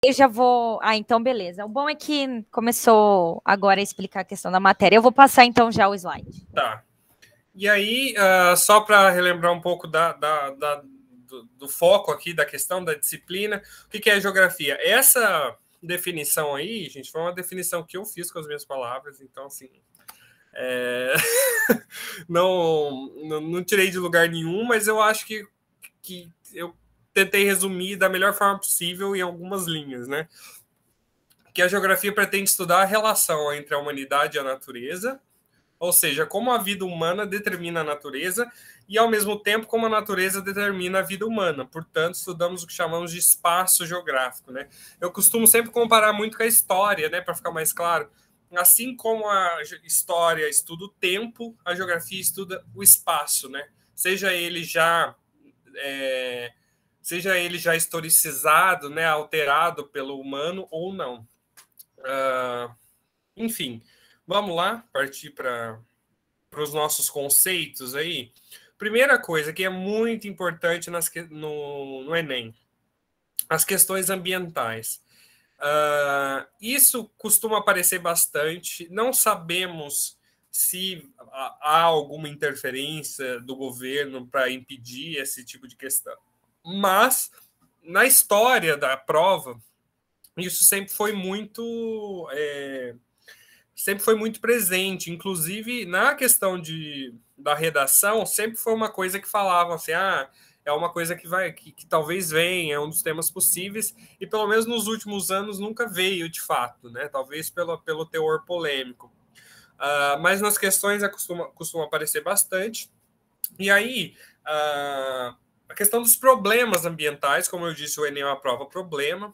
Eu já vou. Ah, então beleza. O bom é que começou agora a explicar a questão da matéria. Eu vou passar então já o slide. Tá. E aí, só para relembrar um pouco do foco aqui da questão da disciplina, o que é geografia? Essa definição aí, gente, foi uma definição que eu fiz com as minhas palavras, então, assim, não tirei de lugar nenhum, mas eu acho que eu tentei resumir da melhor forma possível em algumas linhas, né? Que a geografia pretende estudar a relação entre a humanidade e a natureza, ou seja, como a vida humana determina a natureza e, ao mesmo tempo, como a natureza determina a vida humana. Portanto, estudamos o que chamamos de espaço geográfico, né? Eu costumo sempre comparar muito com a história, né, para ficar mais claro. Assim como a história estuda o tempo, a geografia estuda o espaço, né? Seja ele já historicizado, né, alterado pelo humano ou não. Enfim, vamos lá, partir para os nossos conceitos aí. Primeira coisa que é muito importante no Enem, as questões ambientais. Isso costuma aparecer bastante. Não sabemos se há alguma interferência do governo para impedir esse tipo de questão. Mas, na história da prova, isso sempre foi muito presente, inclusive na questão da redação, sempre foi uma coisa que falavam assim, é uma coisa que talvez venha, é um dos temas possíveis, e pelo menos nos últimos anos nunca veio de fato, né? Talvez pelo teor polêmico. Mas nas questões costuma aparecer bastante. E aí, a questão dos problemas ambientais, como eu disse, o Enem é uma prova problema.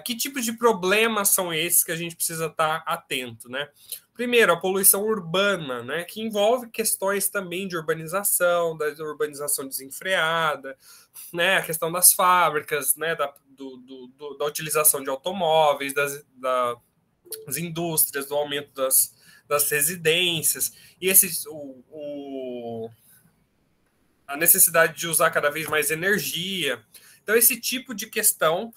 Que tipo de problemas são esses que a gente precisa estar atento, né? Primeiro, a poluição urbana, né, que envolve questões também de urbanização, da urbanização desenfreada, né, a questão das fábricas, né, da utilização de automóveis, das indústrias, do aumento das residências, e a necessidade de usar cada vez mais energia. Então, esse tipo de questão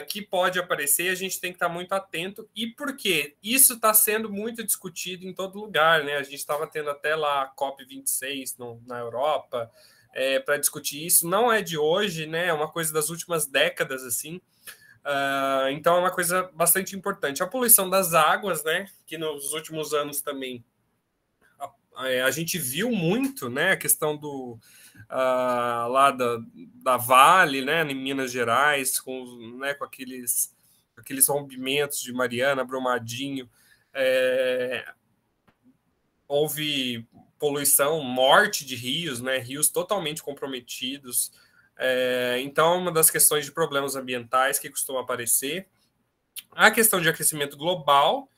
que pode aparecer, a gente tem que estar muito atento. E por quê? Isso está sendo muito discutido em todo lugar, né? A gente estava tendo até lá a COP26 na Europa para discutir isso. Não é de hoje, né? É uma coisa das últimas décadas, assim. Então, é uma coisa bastante importante. A poluição das águas, né? Que nos últimos anos também a gente viu muito, né? A questão lá da Vale, né, em Minas Gerais, com aqueles rompimentos de Mariana, Brumadinho, houve poluição, morte de rios, né, rios totalmente comprometidos. Então, uma das questões de problemas ambientais que costuma aparecer. A questão de aquecimento global,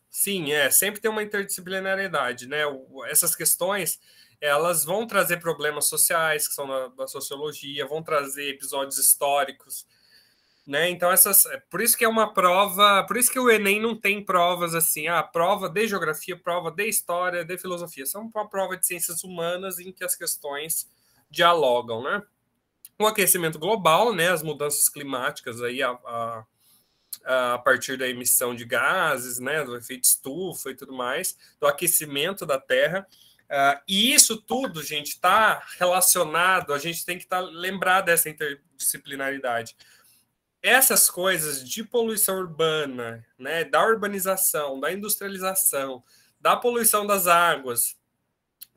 sim, sempre tem uma interdisciplinariedade, né? Essas questões elas vão trazer problemas sociais, que são da sociologia, vão trazer episódios históricos, né? Então, por isso que é uma prova, por isso que o Enem não tem provas assim, prova de geografia, prova de história, de filosofia. São uma prova de ciências humanas em que as questões dialogam, né? O aquecimento global, né? As mudanças climáticas aí, a partir da emissão de gases, né, do efeito estufa e tudo mais, do aquecimento da Terra. E isso tudo, gente, está relacionado, a gente tem que lembrar dessa interdisciplinaridade. Essas coisas de poluição urbana, né, da urbanização, da industrialização, da poluição das águas,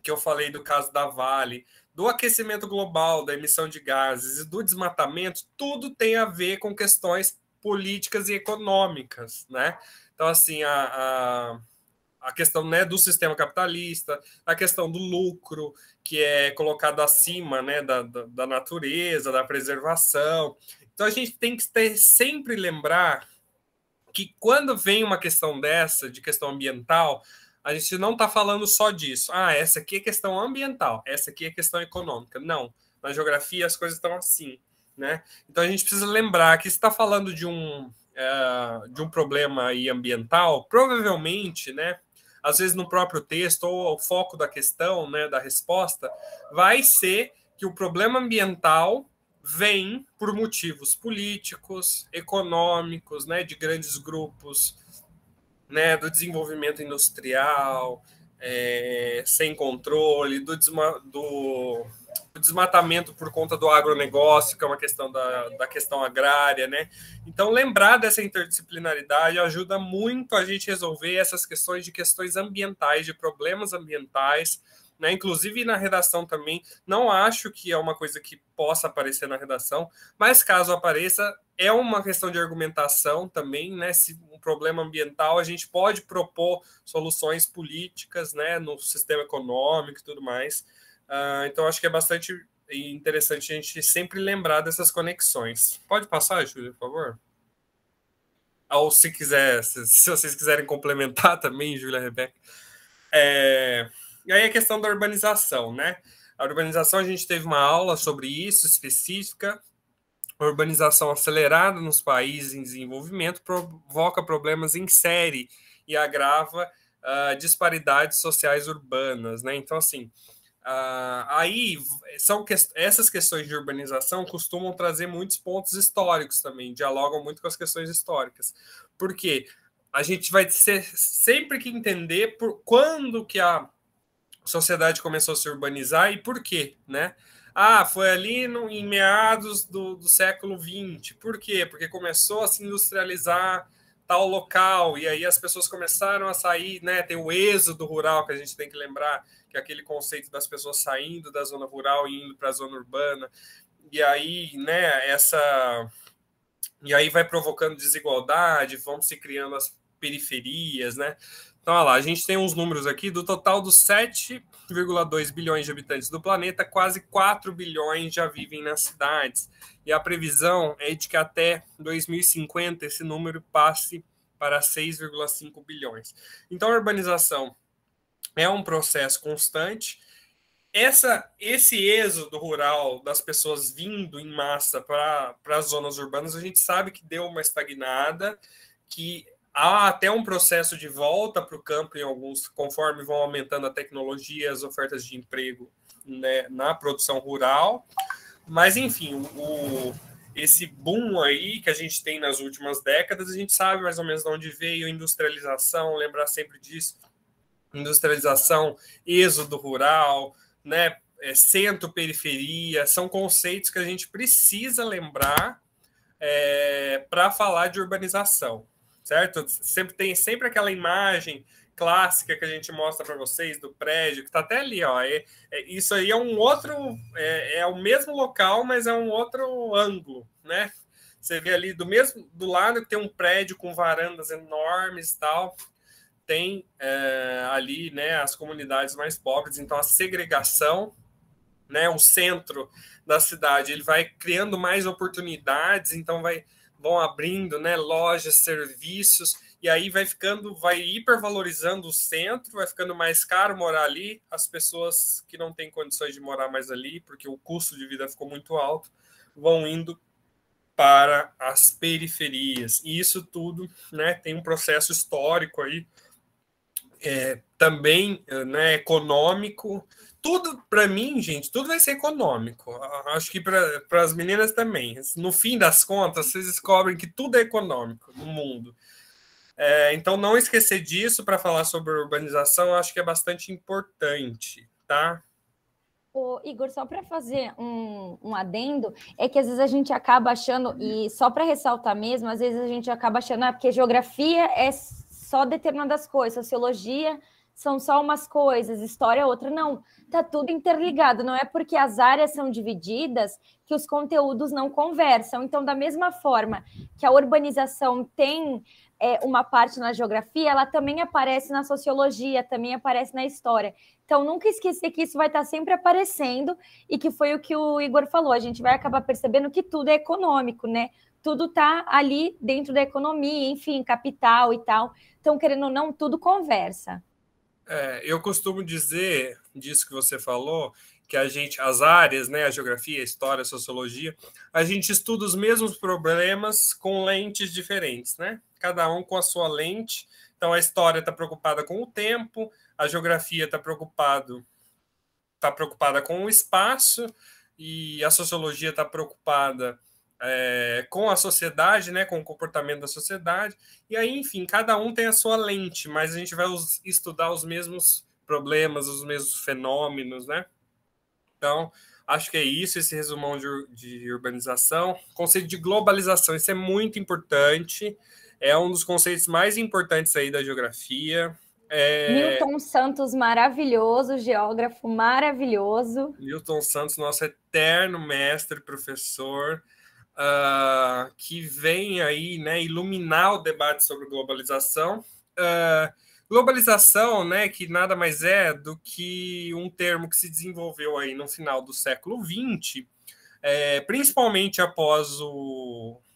que eu falei do caso da Vale, do aquecimento global, da emissão de gases e do desmatamento, tudo tem a ver com questões políticas e econômicas, né? Então, assim, a questão, né, do sistema capitalista, a questão do lucro, que é colocado acima, né, da natureza, da preservação. Então, a gente tem que sempre lembrar que quando vem uma questão dessa, de questão ambiental, a gente não está falando só disso. Essa aqui é questão ambiental, essa aqui é questão econômica. Não, na geografia as coisas estão assim, né? Então a gente precisa lembrar que se está falando de um problema aí ambiental, provavelmente, né? Às vezes no próprio texto ou o foco da questão, né, da resposta, vai ser que o problema ambiental vem por motivos políticos, econômicos, né, de grandes grupos, né, do desenvolvimento industrial, sem controle, do desmatamento por conta do agronegócio, que é uma questão da questão agrária, né? Então, lembrar dessa interdisciplinaridade ajuda muito a gente resolver essas questões de questões ambientais, de problemas ambientais, né? Inclusive na redação também. Não acho que é uma coisa que possa aparecer na redação, mas caso apareça, é uma questão de argumentação também, né? Se um problema ambiental, a gente pode propor soluções políticas, né, no sistema econômico e tudo mais. Então, acho que é bastante interessante a gente sempre lembrar dessas conexões. Pode passar, Júlia, por favor? Ou se quiser, se vocês quiserem complementar também, Júlia, Rebeca. E aí a questão da urbanização, né? A urbanização, a gente teve uma aula sobre isso específica. A urbanização acelerada nos países em desenvolvimento provoca problemas em série e agrava disparidades sociais urbanas, né? Então, assim, aí essas questões de urbanização costumam trazer muitos pontos históricos também, dialogam muito com as questões históricas. Por quê? A gente vai sempre que entender quando que a sociedade começou a se urbanizar e por quê, né? Foi ali em meados do século XX. Por quê? Porque começou a se industrializar tal local, e aí as pessoas começaram a sair, né? Tem o êxodo rural, que a gente tem que lembrar, que é aquele conceito das pessoas saindo da zona rural e indo para a zona urbana. E aí, né, e aí vai provocando desigualdade, vão se criando as periferias, né? Então, olha lá, a gente tem uns números aqui, do total dos 7,2 bilhões de habitantes do planeta, quase 4 bilhões já vivem nas cidades. E a previsão é de que até 2050 esse número passe para 6,5 bilhões. Então, a urbanização é um processo constante. Esse êxodo rural das pessoas vindo em massa para as zonas urbanas, a gente sabe que deu uma estagnada, que há até um processo de volta para o campo em alguns, conforme vão aumentando a tecnologia, as ofertas de emprego, né, na produção rural. Mas, enfim, esse boom aí que a gente tem nas últimas décadas, a gente sabe mais ou menos de onde veio a industrialização, lembrar sempre disso, industrialização, êxodo rural, né, centro-periferia, são conceitos que a gente precisa lembrar para falar de urbanização, certo? Tem sempre aquela imagem clássica que a gente mostra para vocês do prédio, que está até ali, ó. Isso aí é um outro, é o mesmo local, mas é um outro ângulo, né? Você vê ali do lado que tem um prédio com varandas enormes e tal, tem ali, né, as comunidades mais pobres, então a segregação, né, o centro da cidade, ele vai criando mais oportunidades, então vão abrindo, né, lojas, serviços, e aí vai hipervalorizando o centro, vai ficando mais caro morar ali, as pessoas que não têm condições de morar mais ali, porque o custo de vida ficou muito alto, vão indo para as periferias, e isso tudo, né, tem um processo histórico aí, também, né, econômico. Tudo, para mim, gente, tudo vai ser econômico. Acho que para as meninas também. No fim das contas, vocês descobrem que tudo é econômico no mundo. Então, não esquecer disso para falar sobre urbanização, acho que é bastante importante, tá? Ô, Igor, só para fazer um adendo, é que às vezes a gente acaba achando, e só para ressaltar mesmo, às vezes a gente acaba achando, porque geografia é só determinadas coisas, sociologia são só umas coisas, história é outra. Não, tá tudo interligado, não é porque as áreas são divididas que os conteúdos não conversam. Então, da mesma forma que a urbanização tem uma parte na geografia, ela também aparece na sociologia, também aparece na história. Então, nunca esquecer que isso vai estar sempre aparecendo e que foi o que o Igor falou, a gente vai acabar percebendo que tudo é econômico, né? Tudo está ali dentro da economia, enfim, capital e tal. Então, querendo ou não, tudo conversa. Eu costumo dizer, disso que você falou, que as áreas, né, a geografia, a história, a sociologia, a gente estuda os mesmos problemas com lentes diferentes, né? Cada um com a sua lente. Então, a história está preocupada com o tempo, a geografia está preocupada com o espaço, e a sociologia está preocupada com a sociedade, né, com o comportamento da sociedade, e aí, enfim, cada um tem a sua lente, mas a gente vai estudar os mesmos problemas, os mesmos fenômenos, né? Então, acho que é isso, esse resumão de urbanização. Conceito de globalização, isso é muito importante, é um dos conceitos mais importantes aí da geografia. Milton Santos, maravilhoso, geógrafo maravilhoso. Milton Santos, nosso eterno mestre, professor, que vem aí, né, iluminar o debate sobre globalização. Globalização, né, que nada mais é do que um termo que se desenvolveu aí no final do século XX, principalmente após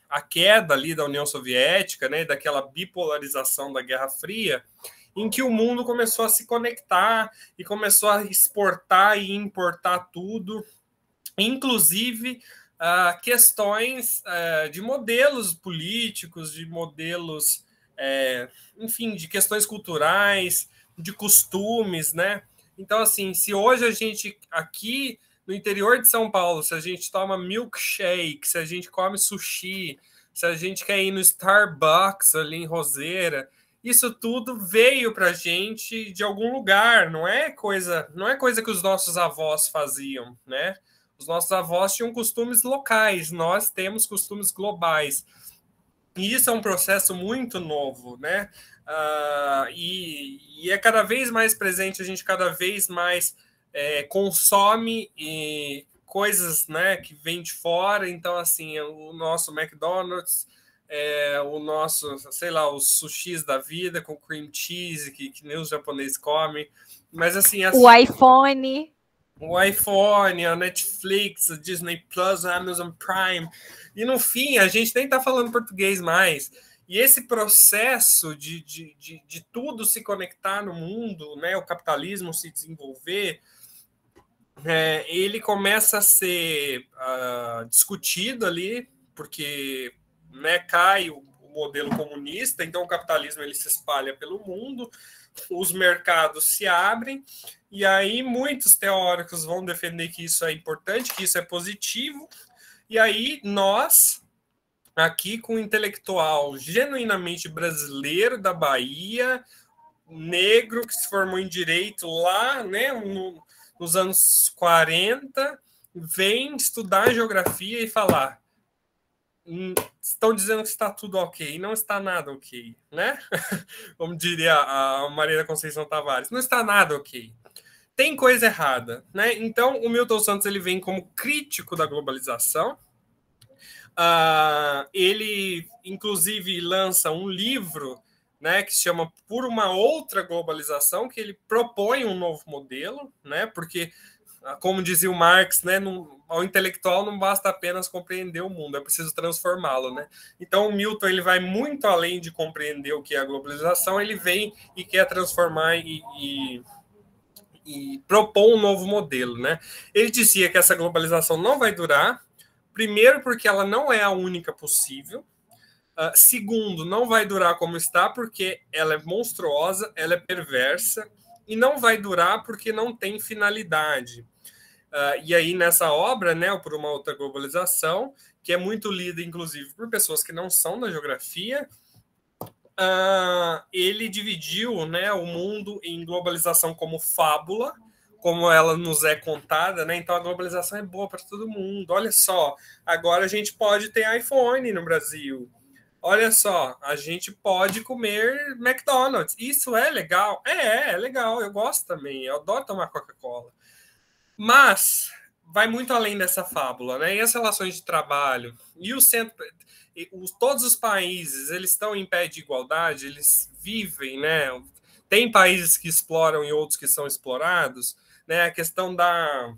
a queda ali da União Soviética, né, daquela bipolarização da Guerra Fria, em que o mundo começou a se conectar e começou a exportar e importar tudo, inclusive questões de modelos políticos, de modelos, enfim, de questões culturais, de costumes, né? Então, assim, se hoje a gente, aqui no interior de São Paulo, se a gente toma milkshake, se a gente come sushi, se a gente quer ir no Starbucks ali em Roseira, isso tudo veio para a gente de algum lugar, não é coisa que os nossos avós faziam, né? Os nossos avós tinham costumes locais, nós temos costumes globais. E isso é um processo muito novo, né? E é cada vez mais presente, a gente cada vez mais consome coisas, né, que vêm de fora. Então, assim, o nosso McDonald's, o nosso, sei lá, os sushis da vida com cream cheese, que nem os japoneses comem. Mas, assim... O iPhone... O iPhone, a Netflix, a Disney Plus, a Amazon Prime. E, no fim, a gente nem está falando português mais. E esse processo de tudo se conectar no mundo, né, o capitalismo se desenvolver, ele começa a ser discutido ali, porque, né, cai o modelo comunista, então o capitalismo ele se espalha pelo mundo, os mercados se abrem, e aí muitos teóricos vão defender que isso é importante, que isso é positivo, e aí nós, aqui com um intelectual genuinamente brasileiro da Bahia, negro, que se formou em Direito lá, né, nos anos 40, vem estudar geografia e falar: estão dizendo que está tudo ok, não está nada ok, né? Como diria a Maria da Conceição Tavares, não está nada ok. Tem coisa errada, né? Então, o Milton Santos ele vem como crítico da globalização. Ele, inclusive, lança um livro, né, que se chama Por uma Outra Globalização, que ele propõe um novo modelo, né? Porque, como dizia o Marx, né, ao intelectual não basta apenas compreender o mundo, é preciso transformá-lo, né? Então o Milton ele vai muito além de compreender o que é a globalização, ele vem e quer transformar e propor um novo modelo, né? Ele dizia que essa globalização não vai durar, primeiro porque ela não é a única possível, segundo, não vai durar como está porque ela é monstruosa, ela é perversa, e não vai durar porque não tem finalidade. E aí, nessa obra, né, Por uma Outra Globalização, que é muito lida, inclusive, por pessoas que não são da geografia, ele dividiu, né, o mundo em globalização como fábula, como ela nos é contada, né? Então, a globalização é boa para todo mundo. Olha só, agora a gente pode ter iPhone no Brasil. Olha só, a gente pode comer McDonald's. Isso é legal? É legal. Eu gosto também. Eu adoro tomar Coca-Cola. Mas vai muito além dessa fábula, né? E as relações de trabalho e o centro, todos os países, eles estão em pé de igualdade, eles vivem, né? Tem países que exploram e outros que são explorados, né? A questão da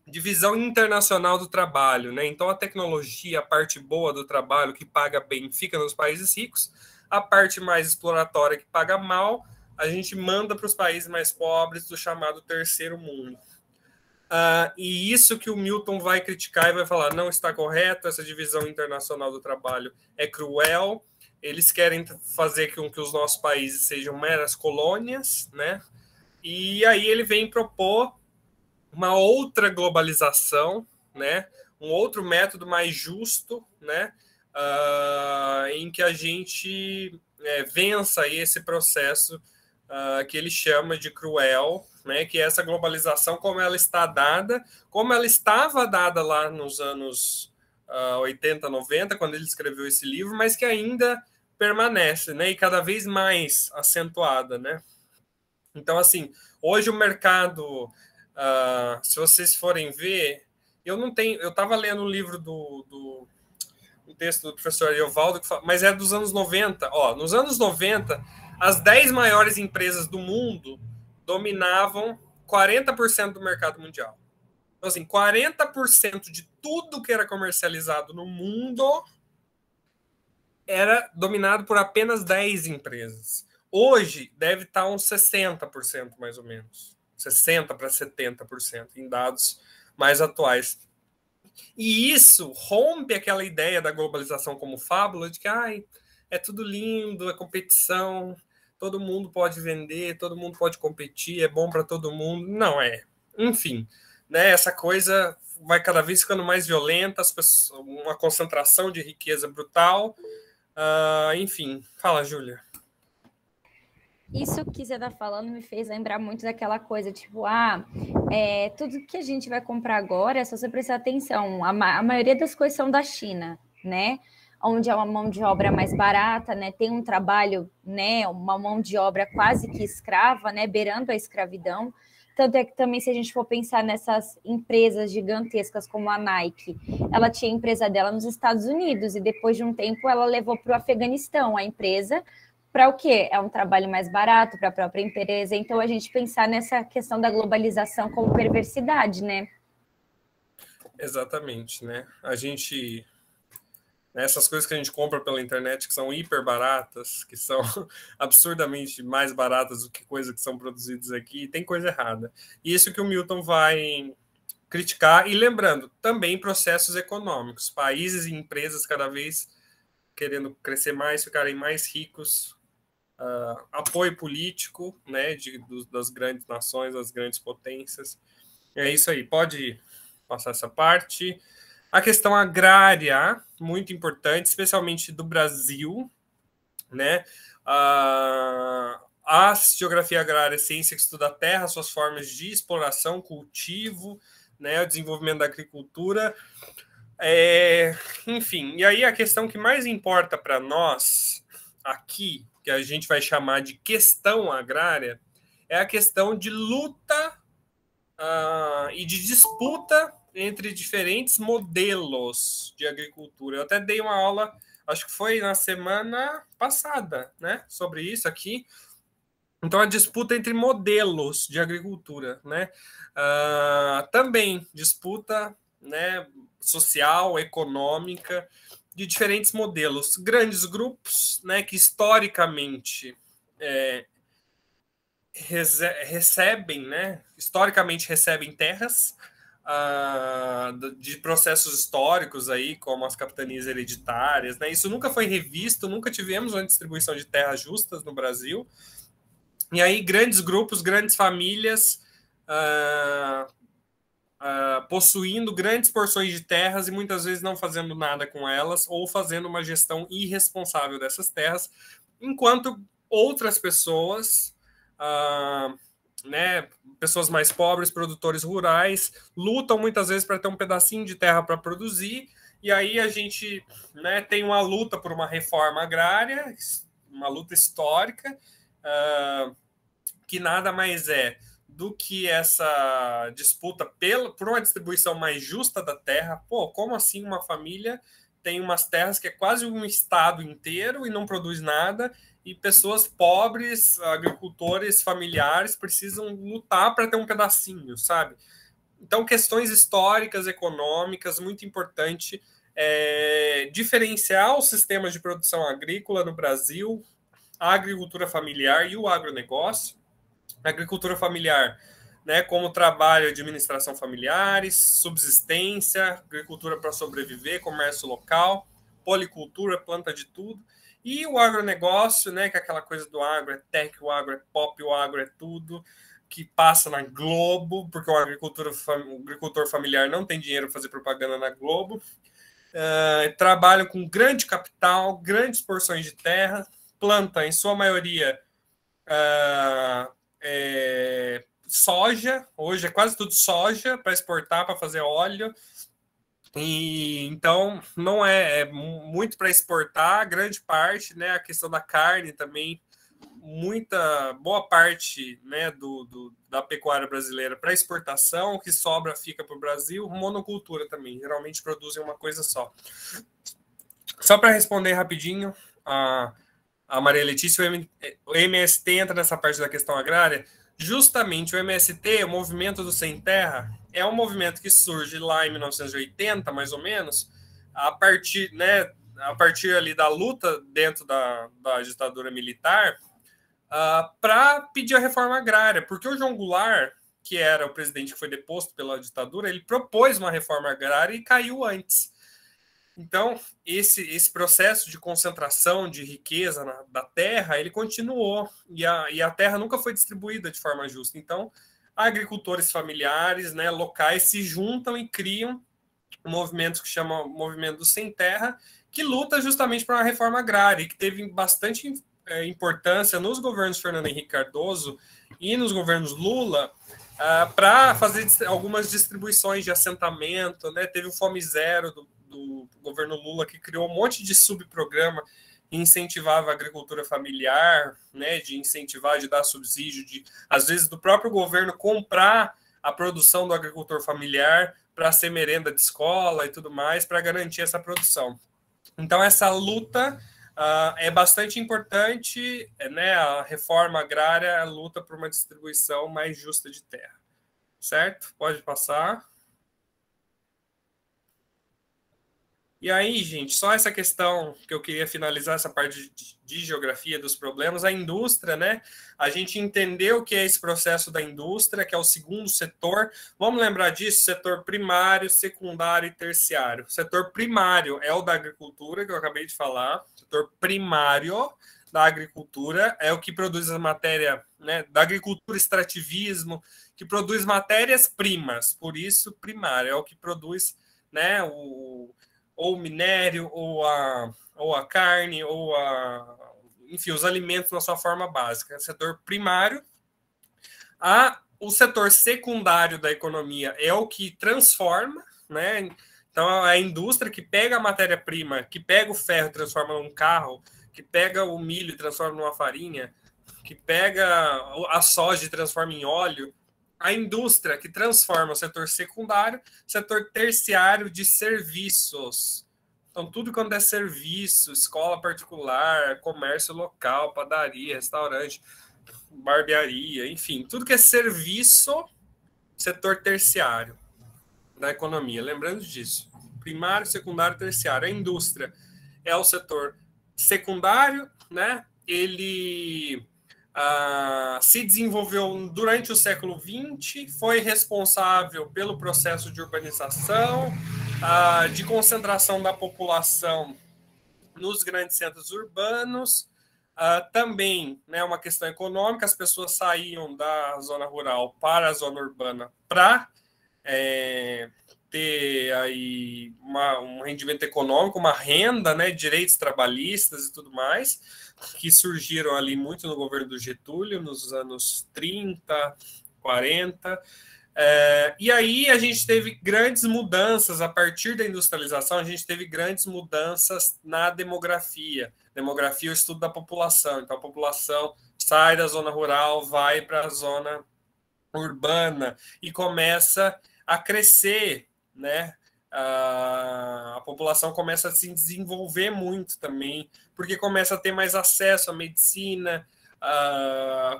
divisão internacional do trabalho, né? Então a tecnologia, a parte boa do trabalho que paga bem, fica nos países ricos, a parte mais exploratória que paga mal, a gente manda para os países mais pobres do chamado terceiro mundo. E isso que o Milton vai criticar e vai falar, não está correto, essa divisão internacional do trabalho é cruel, eles querem fazer com que os nossos países sejam meras colônias, né? E aí ele vem propor uma outra globalização, né? Um outro método mais justo, né? Em que a gente vença aí esse processo que ele chama de cruel, né? Que é essa globalização como ela está dada, como ela estava dada lá nos anos 80, 90, quando ele escreveu esse livro, mas que ainda permanece, né? E cada vez mais acentuada, né? Então, assim, hoje o mercado, se vocês forem ver, eu estava lendo um livro um texto do professor Evaldo, mas é dos anos 90. Ó, nos anos 90, as 10 maiores empresas do mundo dominavam 40% do mercado mundial. Então, assim, 40% de tudo que era comercializado no mundo era dominado por apenas 10 empresas. Hoje deve estar uns 60%, mais ou menos. 60% para 70% em dados mais atuais. E isso rompe aquela ideia da globalização como fábula de que é tudo lindo, é competição, todo mundo pode vender, todo mundo pode competir, é bom para todo mundo. Não é. Enfim, né, essa coisa vai cada vez ficando mais violenta, uma concentração de riqueza brutal. Enfim, fala, Júlia. Isso que você está falando me fez lembrar muito daquela coisa, tipo, tudo que a gente vai comprar agora, é só você prestar atenção, a maioria das coisas são da China, né? Onde é uma mão de obra mais barata, né? Tem um trabalho, né? Uma mão de obra quase que escrava, né? Beirando a escravidão. Tanto é que também, se a gente for pensar nessas empresas gigantescas como a Nike, ela tinha a empresa dela nos Estados Unidos e depois de um tempo ela levou para o Afeganistão a empresa. Para o quê? É um trabalho mais barato para a própria empresa. Então, a gente pensar nessa questão da globalização como perversidade, né? Exatamente, né? Essas coisas que a gente compra pela internet que são hiper baratas, que são absurdamente mais baratas do que coisas que são produzidas aqui, tem coisa errada. Isso que o Milton vai criticar. E lembrando, também processos econômicos. Países e empresas cada vez querendo crescer mais, ficarem mais ricos, apoio político, né, das grandes nações, das grandes potências. É isso aí, pode passar essa parte. A questão agrária, muito importante, especialmente do Brasil, né? A geografia agrária é ciência que estuda a terra, suas formas de exploração, cultivo, né, o desenvolvimento da agricultura. Enfim, e aí a questão que mais importa para nós aqui, que a gente vai chamar de questão agrária, é a questão de luta e de disputa entre diferentes modelos de agricultura. Eu até dei uma aula, acho que foi na semana passada, né, sobre isso aqui. Então, a disputa entre modelos de agricultura, né? Também disputa, né, social, econômica, de diferentes modelos. Grandes grupos, né, que historicamente recebem, né, terras de processos históricos aí, como as capitanias hereditárias, né? Isso nunca foi revisto, nunca tivemos uma distribuição de terras justas no Brasil. E aí grandes grupos, grandes famílias possuindo grandes porções de terras e muitas vezes não fazendo nada com elas ou fazendo uma gestão irresponsável dessas terras, enquanto outras pessoas, né, pessoas mais pobres, produtores rurais, lutam muitas vezes para ter um pedacinho de terra para produzir, e aí a gente, né, tem uma luta por uma reforma agrária, uma luta histórica, que nada mais é do que essa disputa por uma distribuição mais justa da terra. Pô, como assim uma família tem umas terras que é quase um estado inteiro e não produz nada, e pessoas pobres, agricultores familiares, precisam lutar para ter um pedacinho, sabe? Então, questões históricas, econômicas, muito importante diferenciar os sistemas de produção agrícola no Brasil, a agricultura familiar e o agronegócio. A agricultura familiar, né, como trabalho, administração familiares, subsistência, agricultura para sobreviver, comércio local, policultura, planta de tudo. E o agronegócio, né, que é aquela coisa do agro é tech, o agro é pop, o agro é tudo, que passa na Globo, porque o agricultor familiar não tem dinheiro para fazer propaganda na Globo. Trabalham com grande capital, grandes porções de terra, planta, em sua maioria, soja. Hoje é quase tudo soja para exportar, para fazer óleo. E então não é muito para exportar, grande parte, né? A questão da carne também, boa parte, né, da pecuária brasileira para exportação, o que sobra fica para o Brasil. Monocultura também, geralmente produzem uma coisa só. Só para responder rapidinho, a Maria Letícia, o MST entra nessa parte da questão agrária. Justamente o MST, o Movimento do Sem Terra, é um movimento que surge lá em 1980, mais ou menos, a partir ali da luta dentro da ditadura militar, para pedir a reforma agrária, porque o João Goulart, que era o presidente que foi deposto pela ditadura, ele propôs uma reforma agrária e caiu antes. Então, esse processo de concentração de riqueza da terra, ele continuou, e a terra nunca foi distribuída de forma justa. Então, agricultores familiares, né, locais, se juntam e criam um movimento que chama Movimento do Sem Terra, que luta justamente por uma reforma agrária, e que teve bastante importância nos governos Fernando Henrique Cardoso e nos governos Lula, para fazer algumas distribuições de assentamento, né? Teve o Fome Zero do governo Lula, que criou um monte de subprograma e incentivava a agricultura familiar, né? De incentivar, de dar subsídio, às vezes do próprio governo comprar a produção do agricultor familiar para ser merenda de escola e tudo mais, para garantir essa produção. Então, essa luta é bastante importante, né? A reforma agrária luta por uma distribuição mais justa de terra. Certo? Pode passar. E aí, gente, só essa questão que eu queria finalizar, essa parte de geografia dos problemas, a indústria, né? A gente entendeu o que é esse processo da indústria, que é o segundo setor. Vamos lembrar disso: setor primário, secundário e terciário. O setor primário é o da agricultura, que eu acabei de falar. O setor primário da agricultura é o que produz a matéria, né, da agricultura, extrativismo, que produz matérias-primas, por isso primário, é o que produz, né, ou o minério, ou a carne, enfim, os alimentos na sua forma básica. Setor primário. O setor secundário da economia é o que transforma, né? Então, a indústria que pega a matéria-prima, que pega o ferro e transforma num carro, que pega o milho e transforma numa farinha, que pega a soja e transforma em óleo. A indústria que transforma o setor secundário, setor terciário de serviços. Então, tudo quando é serviço, escola particular, comércio local, padaria, restaurante, barbearia, enfim, tudo que é serviço, setor terciário da economia. Lembrando disso. Primário, secundário, terciário. A indústria é o setor secundário, né? Ele se desenvolveu durante o século XX, foi responsável pelo processo de urbanização, de concentração da população nos grandes centros urbanos, também, né, uma questão econômica, as pessoas saíam da zona rural para a zona urbana para ter aí um rendimento econômico, uma renda, né, direitos trabalhistas e tudo mais, que surgiram ali muito no governo do Getúlio, nos anos 30, 40. E aí a gente teve grandes mudanças, a partir da industrialização, a gente teve grandes mudanças na demografia. Demografia é o estudo da população. Então, a população sai da zona rural, vai para a zona urbana e começa a crescer, né? A população começa a se desenvolver muito também, porque começa a ter mais acesso à medicina,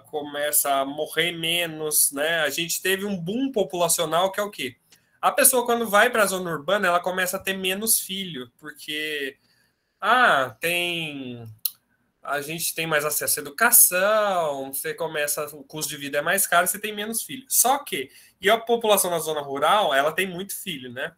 começa a morrer menos, né? A gente teve um boom populacional que é o quê? A pessoa, quando vai para a zona urbana, ela começa a ter menos filho, porque a gente tem mais acesso à educação, você começa, o custo de vida é mais caro, você tem menos filhos. Só que, e a população na zona rural, ela tem muito filho, né?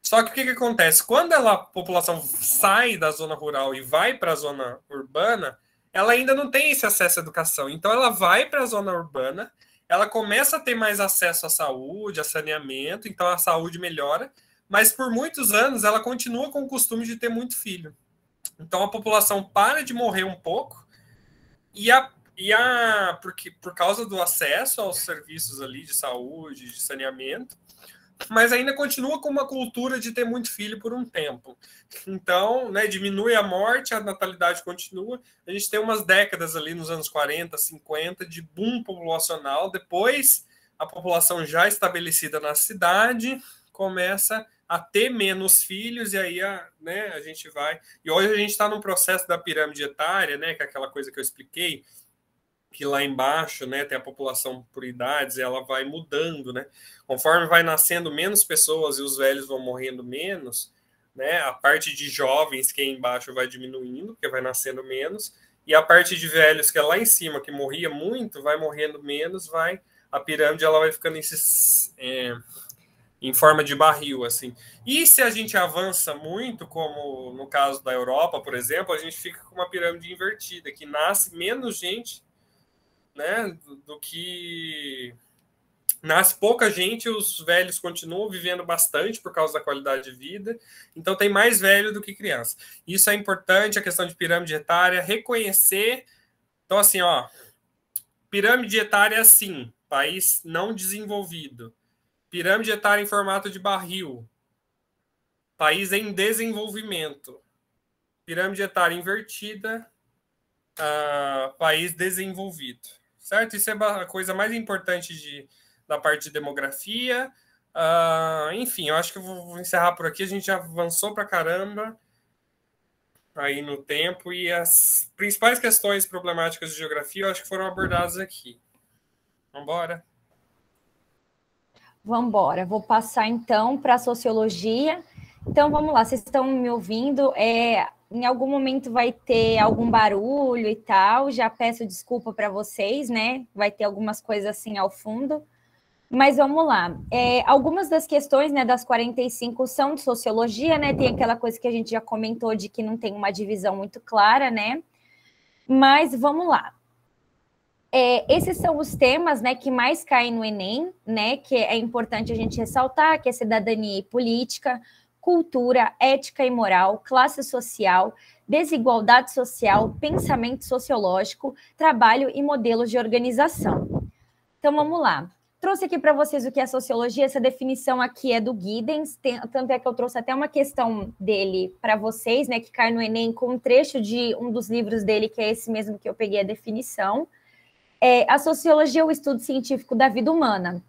Só que o que acontece? Quando a população sai da zona rural e vai para a zona urbana, ela ainda não tem esse acesso à educação. Então, ela vai para a zona urbana, ela começa a ter mais acesso à saúde, a saneamento, então a saúde melhora, mas por muitos anos ela continua com o costume de ter muito filho. Então a população para de morrer um pouco, porque, por causa do acesso aos serviços ali de saúde, de saneamento, mas ainda continua com uma cultura de ter muito filho por um tempo. Então, né, diminui a morte, a natalidade continua. A gente tem umas décadas ali nos anos 40, 50 de boom populacional. Depois, a população já estabelecida na cidade começa a ter menos filhos, e aí né, a gente vai... E hoje a gente está num processo da pirâmide etária, né, que é aquela coisa que eu expliquei, que lá embaixo, né, tem a população por idades, e ela vai mudando, né? Conforme vai nascendo menos pessoas e os velhos vão morrendo menos, né? A parte de jovens que é embaixo vai diminuindo, porque vai nascendo menos, e a parte de velhos que é lá em cima, que morria muito, vai morrendo menos, a pirâmide ela vai ficando em forma de barril, assim. E se a gente avança muito, como no caso da Europa, por exemplo, a gente fica com uma pirâmide invertida, que nasce menos gente, né, do que nasce pouca gente, os velhos continuam vivendo bastante por causa da qualidade de vida, então tem mais velho do que criança. Isso é importante, a questão de pirâmide etária, reconhecer. Então, assim, ó, pirâmide etária, sim, país não desenvolvido. Pirâmide etária em formato de barril, país em desenvolvimento. Pirâmide etária invertida, país desenvolvido. Certo? Isso é a coisa mais importante da parte de demografia. Enfim, eu acho que eu vou encerrar por aqui. A gente já avançou pra caramba aí no tempo, e as principais questões problemáticas de geografia eu acho que foram abordadas aqui. Vamos embora? Vamos embora. Vou passar, então, para a sociologia. Então, vamos lá. Vocês estão me ouvindo? Em algum momento vai ter algum barulho e tal, já peço desculpa para vocês, né? Vai ter algumas coisas assim ao fundo, mas vamos lá. Algumas das questões, né, das 45 são de sociologia, né? Tem aquela coisa que a gente já comentou de que não tem uma divisão muito clara, né? Mas vamos lá. Esses são os temas, né, que mais caem no Enem, né? Que é importante a gente ressaltar, que é cidadania e política, cultura, ética e moral, classe social, desigualdade social, pensamento sociológico, trabalho e modelos de organização. Então, vamos lá. Trouxe aqui para vocês o que é sociologia, essa definição aqui é do Giddens, tanto é que eu trouxe até uma questão dele para vocês, né, que cai no Enem com um trecho de um dos livros dele, que é esse mesmo que eu peguei a definição. A sociologia é o estudo científico da vida humana,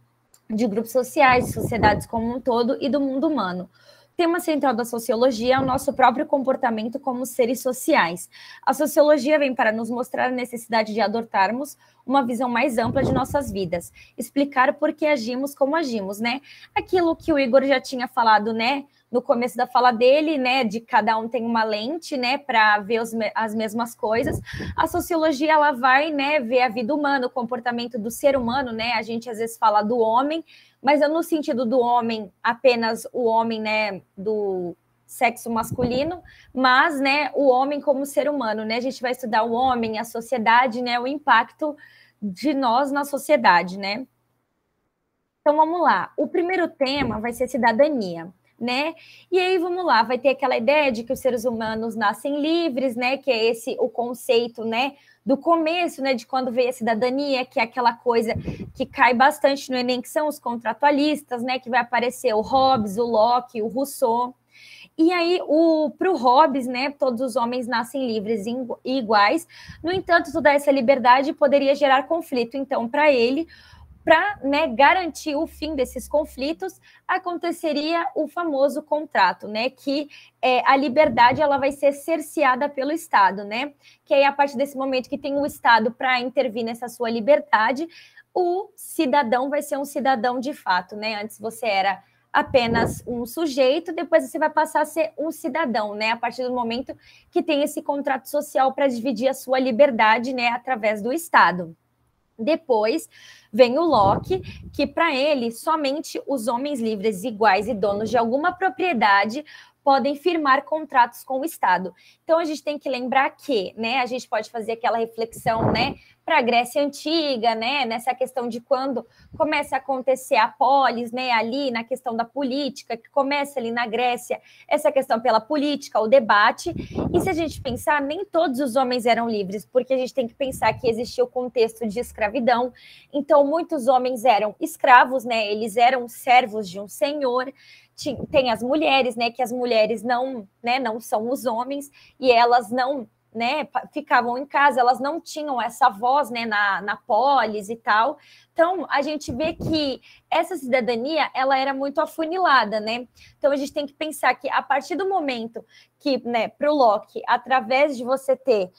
de grupos sociais, de sociedades como um todo e do mundo humano. O tema central da sociologia é o nosso próprio comportamento como seres sociais. A sociologia vem para nos mostrar a necessidade de adotarmos uma visão mais ampla de nossas vidas, explicar por que agimos como agimos, né? Aquilo que o Igor já tinha falado, né, no começo da fala dele, né, de cada um tem uma lente, né, para ver as mesmas coisas. A sociologia, ela vai, né, ver a vida humana, o comportamento do ser humano, né? A gente às vezes fala do homem, mas não no sentido do homem, apenas o homem, né, do sexo masculino, mas, né, o homem como ser humano, né? A gente vai estudar o homem, a sociedade, né, o impacto de nós na sociedade, né? Então, vamos lá. O primeiro tema vai ser cidadania, né? E aí, vamos lá, vai ter aquela ideia de que os seres humanos nascem livres, né? Que é esse o conceito, né, do começo, né, de quando veio a cidadania, que é aquela coisa que cai bastante no Enem, que são os contratualistas, né, que vai aparecer o Hobbes, o Locke, o Rousseau. E aí, para o Hobbes, né, todos os homens nascem livres e iguais. No entanto, toda essa liberdade poderia gerar conflito. Então, para ele, para, né, garantir o fim desses conflitos, aconteceria o famoso contrato, né, que a liberdade ela vai ser cerceada pelo Estado, né, que aí a partir desse momento que tem o Estado para intervir nessa sua liberdade, o cidadão vai ser um cidadão de fato, né, antes você era apenas um sujeito, depois você vai passar a ser um cidadão, né, a partir do momento que tem esse contrato social para dividir a sua liberdade, né, através do Estado. Depois vem o Locke, que para ele somente os homens livres, iguais e donos de alguma propriedade podem firmar contratos com o Estado. Então, a gente tem que lembrar que, né, a gente pode fazer aquela reflexão, né, para a Grécia Antiga, né, nessa questão de quando começa a acontecer a polis, né, ali na questão da política, que começa ali na Grécia, essa questão pela política, o debate, e se a gente pensar, nem todos os homens eram livres, porque a gente tem que pensar que existia o contexto de escravidão, então muitos homens eram escravos, né, eles eram servos de um senhor. Tem as mulheres, né, que as mulheres não, né, não são os homens, e elas não, né, ficavam em casa, elas não tinham essa voz, né, na polis e tal. Então, a gente vê que essa cidadania, ela era muito afunilada, né? Então, a gente tem que pensar que a partir do momento que, né, para o Locke, através de você ter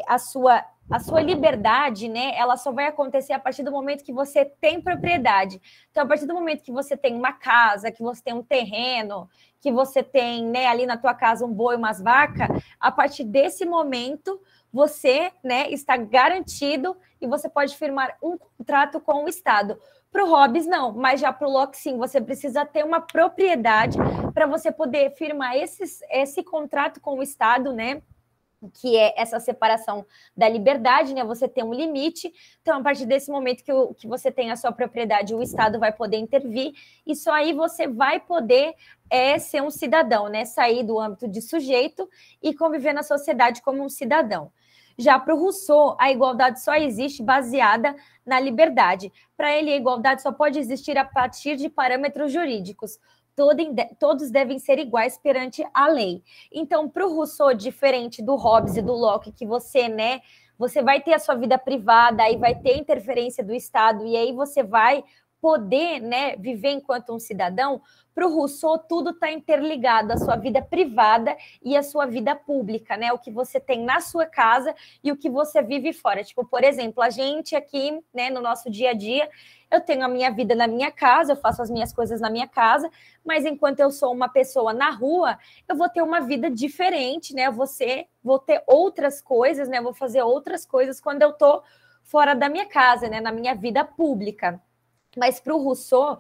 a sua liberdade, né, ela só vai acontecer a partir do momento que você tem propriedade. Então, a partir do momento que você tem uma casa, que você tem um terreno, que você tem, né, ali na tua casa um boi, umas vacas, a partir desse momento você, né, está garantido e você pode firmar um contrato com o Estado. Para o Hobbes, não, mas já para o Locke, sim, você precisa ter uma propriedade para você poder firmar esse contrato com o Estado, né, que é essa separação da liberdade, né? Você tem um limite, então a partir desse momento que você tem a sua propriedade, o Estado vai poder intervir, e só aí você vai poder ser um cidadão, né? Sair do âmbito de sujeito e conviver na sociedade como um cidadão. Já para o Rousseau, a igualdade só existe baseada na liberdade. Para ele, a igualdade só pode existir a partir de parâmetros jurídicos. Todos devem ser iguais perante a lei. Então, para o Rousseau, diferente do Hobbes e do Locke, que você, né, você vai ter a sua vida privada, aí vai ter interferência do Estado, e aí você vai poder, né, viver enquanto um cidadão. Para o Rousseau, tudo está interligado, a sua vida privada e a sua vida pública, né? O que você tem na sua casa e o que você vive fora. Tipo, por exemplo, a gente aqui, né, no nosso dia a dia, eu tenho a minha vida na minha casa, eu faço as minhas coisas na minha casa, mas enquanto eu sou uma pessoa na rua, eu vou ter uma vida diferente, né? Vou ter outras coisas, né? Eu vou fazer outras coisas quando eu estou fora da minha casa, né? Na minha vida pública. Mas para o Rousseau,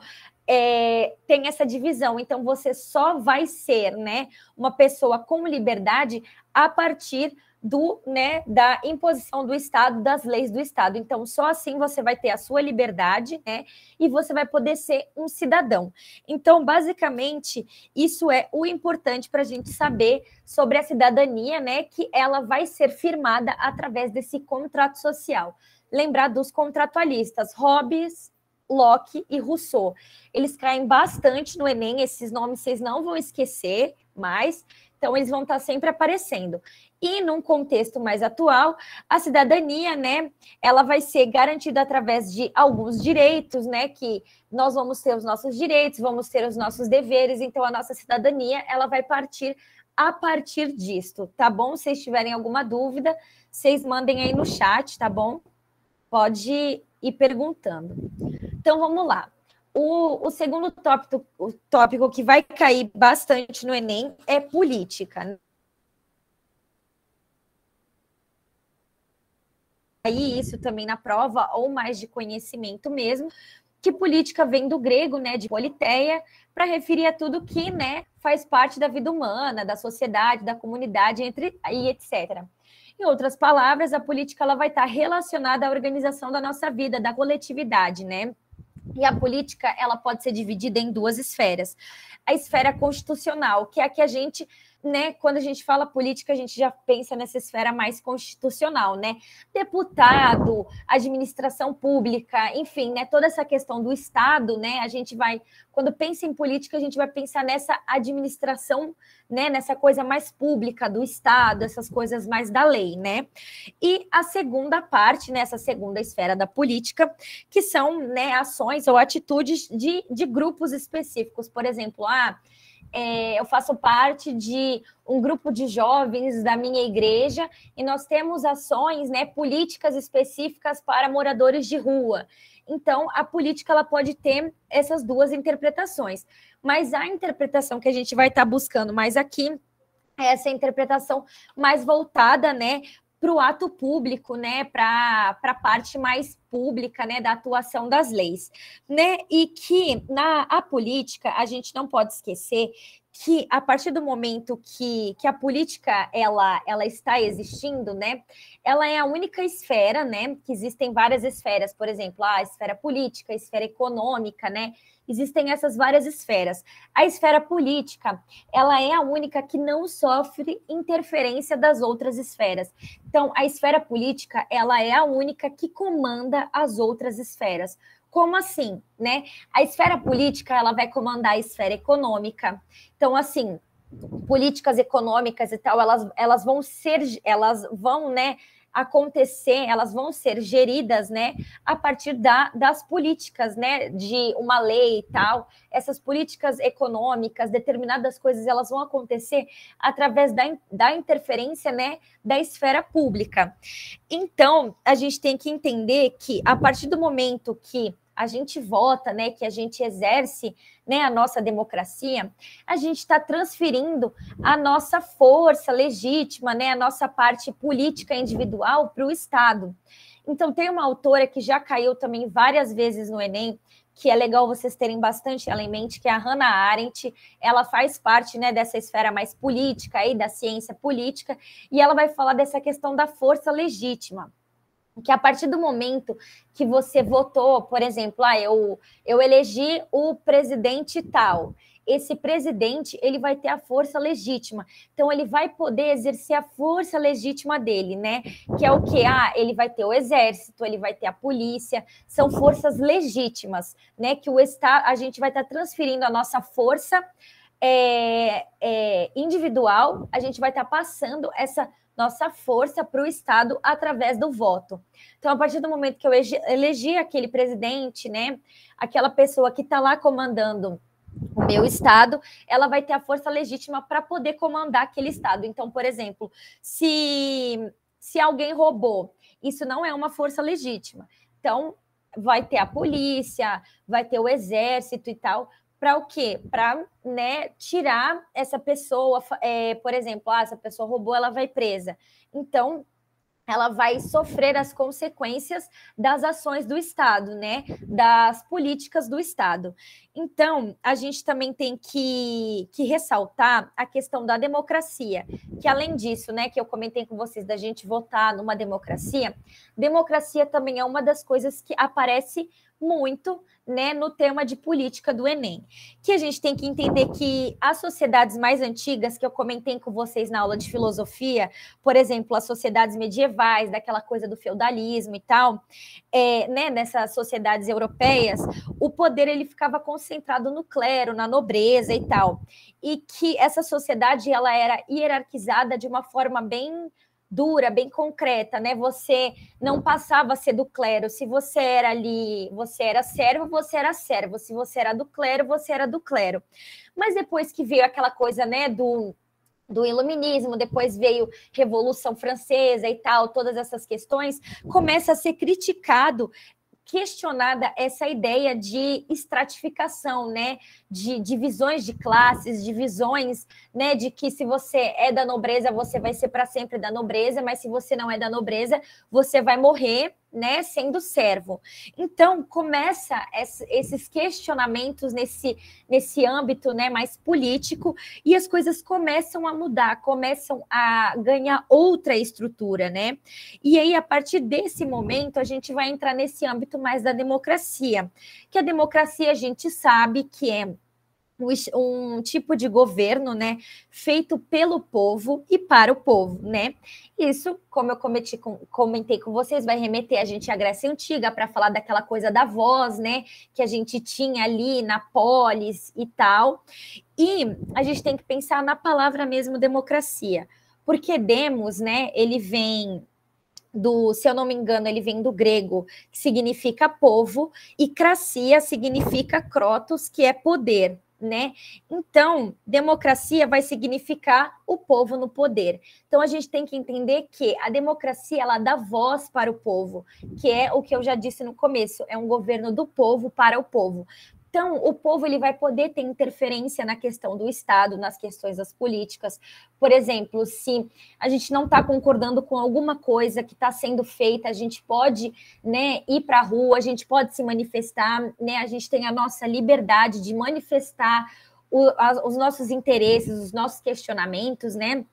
tem essa divisão. Então, você só vai ser, né, uma pessoa com liberdade a partir né, da imposição do Estado, das leis do Estado. Então, só assim você vai ter a sua liberdade, né, e você vai poder ser um cidadão. Então, basicamente, isso é o importante para a gente saber sobre a cidadania, né, que ela vai ser firmada através desse contrato social. Lembrar dos contratualistas, Hobbes, Locke e Rousseau. Eles caem bastante no Enem, esses nomes vocês não vão esquecer mais, então eles vão estar sempre aparecendo. E num contexto mais atual, a cidadania, né, ela vai ser garantida através de alguns direitos, né, que nós vamos ter os nossos direitos, vamos ter os nossos deveres, então a nossa cidadania, ela vai partir a partir disto, tá bom? Se vocês tiverem alguma dúvida, vocês mandem aí no chat, tá bom? Pode ir perguntando. Então, vamos lá. O segundo tópico que vai cair bastante no Enem é política. Aí, isso também na prova, ou mais de conhecimento mesmo, que política vem do grego, né, de politeia, para referir a tudo que, né, faz parte da vida humana, da sociedade, da comunidade, e etc. Em outras palavras, a política ela vai estar relacionada à organização da nossa vida, da coletividade, né? E a política ela pode ser dividida em duas esferas. A esfera constitucional, que é a que a gente, né, quando a gente fala política, a gente já pensa nessa esfera mais constitucional, né? Deputado, administração pública, enfim, né, toda essa questão do Estado, né? A gente vai, quando pensa em política, a gente vai pensar nessa administração, né, nessa coisa mais pública do Estado, essas coisas mais da lei, né? E a segunda parte, né, essa segunda esfera da política, que são, né, ações ou atitudes de grupos específicos. Por exemplo, eu faço parte de um grupo de jovens da minha igreja e nós temos ações, né, políticas específicas para moradores de rua. Então, a política ela pode ter essas duas interpretações. Mas a interpretação que a gente vai estar buscando mais aqui é essa interpretação mais voltada, né, para o ato público, né, para a parte mais pública, né, da atuação das leis, né, e que a política a gente não pode esquecer que a partir do momento que a política ela está existindo, né, ela é a única esfera, né, que existem várias esferas, por exemplo, a esfera política, a esfera econômica, né, existem essas várias esferas. A esfera política, ela é a única que não sofre interferência das outras esferas. Então, a esfera política, ela é a única que comanda as outras esferas. Como assim, né? A esfera política, ela vai comandar a esfera econômica. Então, assim, políticas econômicas e tal, elas vão, né, acontecer, elas vão ser geridas, né, a partir das políticas, né, de uma lei e tal. Essas políticas econômicas, determinadas coisas, elas vão acontecer através da interferência, né, da esfera pública. Então, a gente tem que entender que, a partir do momento que a gente vota, né, que a gente exerce, né, a nossa democracia, a gente está transferindo a nossa força legítima, né, a nossa parte política individual para o Estado. Então, tem uma autora que já caiu também várias vezes no Enem, que é legal vocês terem bastante ela em mente, que é a Hannah Arendt. Ela faz parte, né, dessa esfera mais política, aí, da ciência política, e ela vai falar dessa questão da força legítima. Que a partir do momento que você votou, por exemplo, eu elegi o presidente tal, esse presidente ele vai ter a força legítima, então ele vai poder exercer a força legítima dele, né? Que é o quê? Ele vai ter o exército, ele vai ter a polícia, são forças legítimas, né? Que o Estado, a gente vai estar transferindo a nossa força individual, a gente vai estar passando essa nossa força para o Estado através do voto. Então, a partir do momento que eu elegi aquele presidente, né, aquela pessoa que está lá comandando o meu Estado, ela vai ter a força legítima para poder comandar aquele Estado. Então, por exemplo, se alguém roubou, isso não é uma força legítima. Então, vai ter a polícia, vai ter o exército e tal. Para o quê? Para, né, tirar essa pessoa, por exemplo, essa pessoa roubou, ela vai presa. Então, ela vai sofrer as consequências das ações do Estado, né? Das políticas do Estado. Então, a gente também tem que ressaltar a questão da democracia, que além disso, né, que eu comentei com vocês, da gente votar numa democracia também é uma das coisas que aparece muito, né, no tema de política do Enem, que a gente tem que entender que as sociedades mais antigas, que eu comentei com vocês na aula de filosofia, por exemplo, as sociedades medievais, daquela coisa do feudalismo e tal, né, nessas sociedades europeias, o poder ele ficava concentrado no clero, na nobreza e tal, e que essa sociedade ela era hierarquizada de uma forma bem dura, bem concreta, né? Você não passava a ser do clero. Se você era ali, você era servo, você era servo. Se você era do clero, você era do clero. Mas depois que veio aquela coisa, né, do iluminismo, depois veio Revolução Francesa e tal, todas essas questões, começa a ser criticado, questionada essa ideia de estratificação, né, de divisões de classes, divisões, né, de que se você é da nobreza, você vai ser para sempre da nobreza, mas se você não é da nobreza, você vai morrer, né, sendo servo. Então, começa esses questionamentos nesse âmbito, né, mais político, e as coisas começam a mudar, começam a ganhar outra estrutura, né? E aí, a partir desse momento, a gente vai entrar nesse âmbito mais da democracia, que a democracia a gente sabe que é um tipo de governo, né, feito pelo povo e para o povo, né? Isso, como eu comentei com vocês, vai remeter a gente à Grécia Antiga para falar daquela coisa da voz, né, que a gente tinha ali na polis e tal. E a gente tem que pensar na palavra mesmo democracia, porque demos, né, ele vem se eu não me engano, ele vem do grego, que significa povo, e cracia significa krotos, que é poder, né? Então, democracia vai significar o povo no poder. Então, a gente tem que entender que a democracia, ela dá voz para o povo, que é o que eu já disse no começo, é um governo do povo para o povo. Então, o povo ele vai poder ter interferência na questão do Estado, nas questões das políticas. Por exemplo, se a gente não está concordando com alguma coisa que está sendo feita, a gente pode, né, ir para a rua, a gente pode se manifestar, né, a gente tem a nossa liberdade de manifestar os nossos interesses, os nossos questionamentos, né?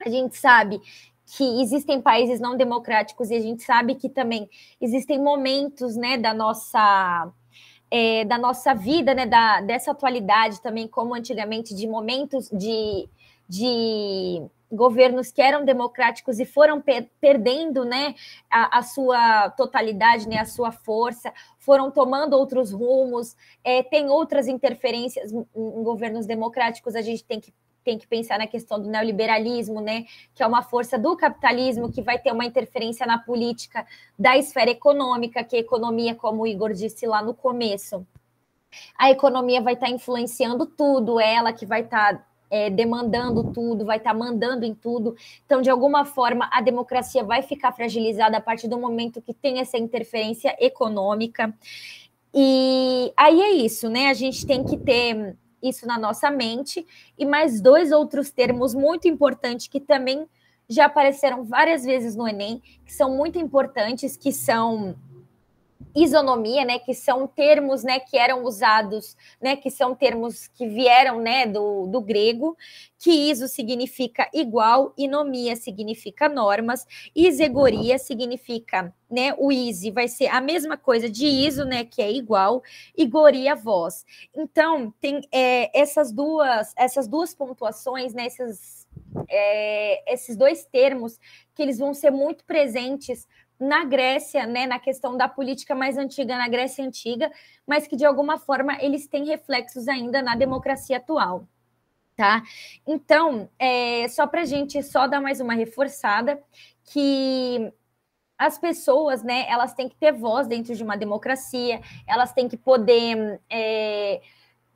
A gente sabe que existem países não democráticos e a gente sabe que também existem momentos, né, da nossa vida, né, dessa atualidade também, como antigamente, de momentos de governos que eram democráticos e foram perdendo, né, a sua totalidade, né, a sua força, foram tomando outros rumos, tem outras interferências em governos democráticos, a gente tem que pensar na questão do neoliberalismo, né, que é uma força do capitalismo que vai ter uma interferência na política da esfera econômica, que a economia, como o Igor disse lá no começo, a economia vai estar influenciando tudo, ela que vai estar demandando tudo, vai estar mandando em tudo. Então, de alguma forma, a democracia vai ficar fragilizada a partir do momento que tem essa interferência econômica. E aí é isso, né? A gente tem que ter isso na nossa mente. E mais 2 outros termos muito importantes que também já apareceram várias vezes no Enem, que são muito importantes, que são isonomia, né, que são termos, né, que eram usados, né, que são termos que vieram, né, do grego, que iso significa igual, inomia significa normas, isegoria significa, né, o ise vai ser a mesma coisa de iso, né, que é igual, e goria voz. Então, tem essas duas pontuações, né, esses 2 termos que eles vão ser muito presentes na Grécia, né, na questão da política mais antiga, na Grécia Antiga, mas que, de alguma forma, eles têm reflexos ainda na democracia atual, tá? Então, só para a gente só dar mais uma reforçada, que as pessoas, né, elas têm que ter voz dentro de uma democracia, elas têm que poder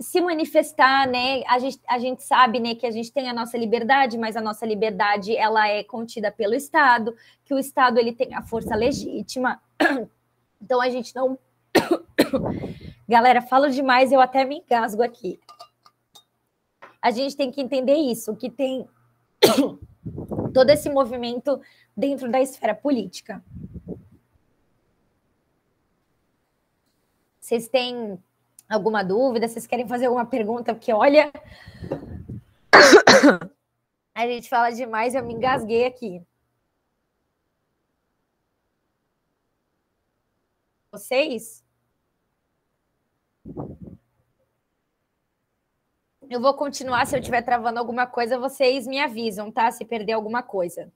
se manifestar, né? A gente sabe, né, que a gente tem a nossa liberdade, mas a nossa liberdade ela é contida pelo Estado, que o Estado ele tem a força legítima. Então a gente não. Galera, falo demais, eu até me engasgo aqui. A gente tem que entender isso, que tem todo esse movimento dentro da esfera política. Vocês têm alguma dúvida? Vocês querem fazer alguma pergunta? Porque, olha, a gente fala demais, eu me engasguei aqui. Vocês? Eu vou continuar, se eu estiver travando alguma coisa, vocês me avisam, tá? Se perder alguma coisa.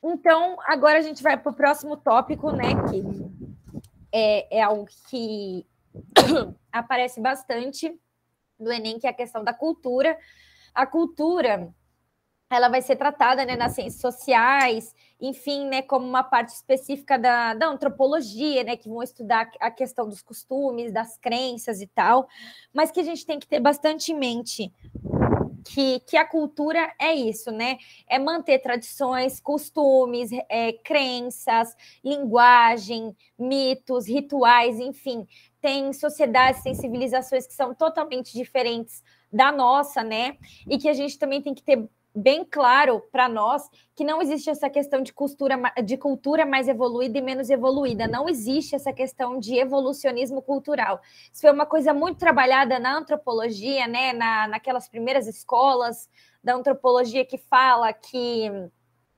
Então, agora a gente vai para o próximo tópico, né? Que é algo que aparece bastante no Enem, que é a questão da cultura. A cultura, ela vai ser tratada, né, nas ciências sociais, enfim, né, como uma parte específica da antropologia, né, que vão estudar a questão dos costumes, das crenças e tal, mas que a gente tem que ter bastante em mente que a cultura é isso, né? É manter tradições, costumes, crenças, linguagem, mitos, rituais, enfim. Tem sociedades, tem civilizações que são totalmente diferentes da nossa, né? E que a gente também tem que ter bem claro para nós que não existe essa questão de cultura mais evoluída e menos evoluída. Não existe essa questão de evolucionismo cultural. Isso foi uma coisa muito trabalhada na antropologia, né? Naquelas primeiras escolas da antropologia que fala que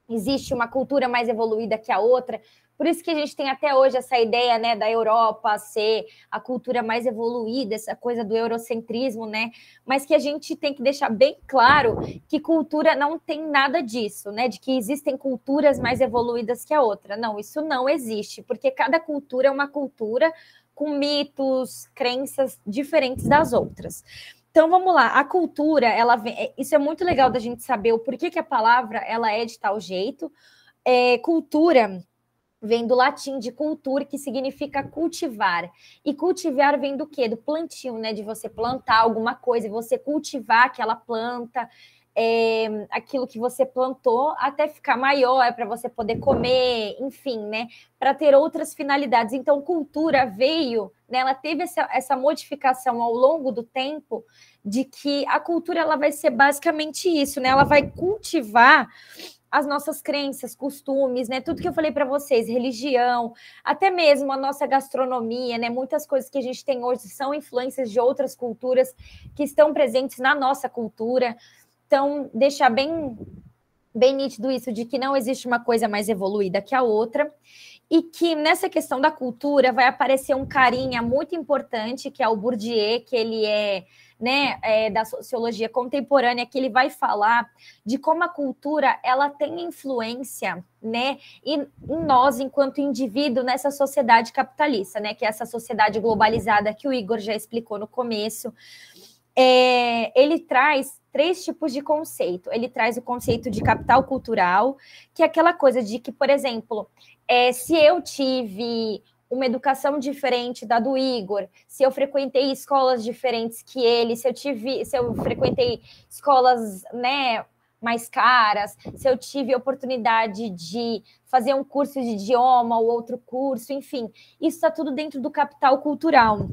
existe uma cultura mais evoluída que a outra. Por isso que a gente tem até hoje essa ideia, né, da Europa ser a cultura mais evoluída, essa coisa do eurocentrismo, né? Mas que a gente tem que deixar bem claro que cultura não tem nada disso, né? De que existem culturas mais evoluídas que a outra. Não, isso não existe, porque cada cultura é uma cultura com mitos, crenças diferentes das outras. Então, vamos lá. A cultura, ela vem... Isso é muito legal da gente saber o porquê que a palavra ela é de tal jeito. Cultura vem do latim de cultura, que significa cultivar. E cultivar vem do quê? Do plantio, né? De você plantar alguma coisa, e você cultivar aquela planta, aquilo que você plantou, até ficar maior, para você poder comer, enfim, né? Para ter outras finalidades. Então, cultura veio, né? Ela teve essa modificação ao longo do tempo, de que a cultura ela vai ser basicamente isso, né? Ela vai cultivar as nossas crenças, costumes, né? Tudo que eu falei para vocês, religião, até mesmo a nossa gastronomia, né? Muitas coisas que a gente tem hoje são influências de outras culturas que estão presentes na nossa cultura. Então, deixar bem nítido isso de que não existe uma coisa mais evoluída que a outra. E que nessa questão da cultura vai aparecer um carinha muito importante, que é o Bourdieu, que ele da sociologia contemporânea, que ele vai falar de como a cultura ela tem influência, né, em nós enquanto indivíduo nessa sociedade capitalista, né, que é essa sociedade globalizada que o Igor já explicou no começo. Ele traz 3 tipos de conceito. Ele traz o conceito de capital cultural, que é aquela coisa de que, por exemplo, se eu tive uma educação diferente da do Igor, se eu frequentei escolas diferentes que ele, se eu frequentei escolas, né, mais caras, se eu tive oportunidade de fazer um curso de idioma ou outro curso, enfim, isso está tudo dentro do capital cultural.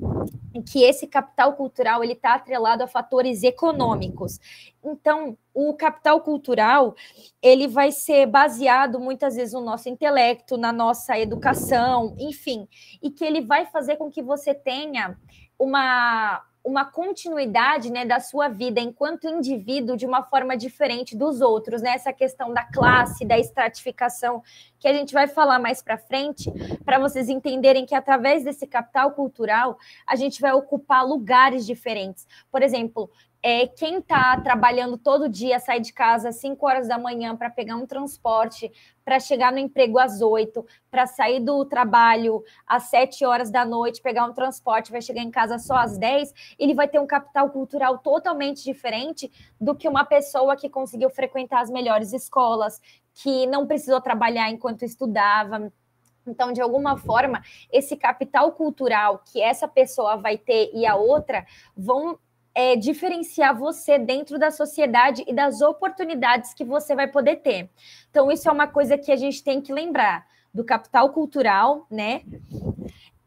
Que esse capital cultural ele está atrelado a fatores econômicos. Então, o capital cultural ele vai ser baseado muitas vezes no nosso intelecto, na nossa educação, enfim, e que ele vai fazer com que você tenha uma continuidade, né, da sua vida enquanto indivíduo de uma forma diferente dos outros, né? Essa questão da classe, da estratificação, que a gente vai falar mais para frente, para vocês entenderem que através desse capital cultural a gente vai ocupar lugares diferentes. Por exemplo, quem está trabalhando todo dia, sai de casa às 5 horas da manhã para pegar um transporte, para chegar no emprego às 8, para sair do trabalho às 7 horas da noite, pegar um transporte, vai chegar em casa só às 10, ele vai ter um capital cultural totalmente diferente do que uma pessoa que conseguiu frequentar as melhores escolas, que não precisou trabalhar enquanto estudava. Então, de alguma forma, esse capital cultural que essa pessoa vai ter e a outra vão diferenciar você dentro da sociedade e das oportunidades que você vai poder ter. Então, isso é uma coisa que a gente tem que lembrar do capital cultural, né?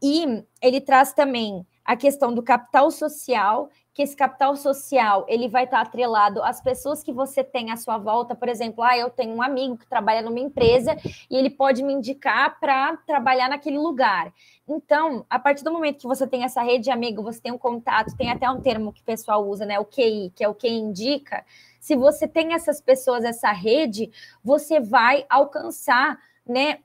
E ele traz também a questão do capital social, que esse capital social ele vai estar atrelado às pessoas que você tem à sua volta. Por exemplo, eu tenho um amigo que trabalha numa empresa e ele pode me indicar para trabalhar naquele lugar. Então, a partir do momento que você tem essa rede de amigos, você tem um contato, tem até um termo que o pessoal usa, né, o QI, que é o que indica. Se você tem essas pessoas, essa rede, você vai alcançar, né,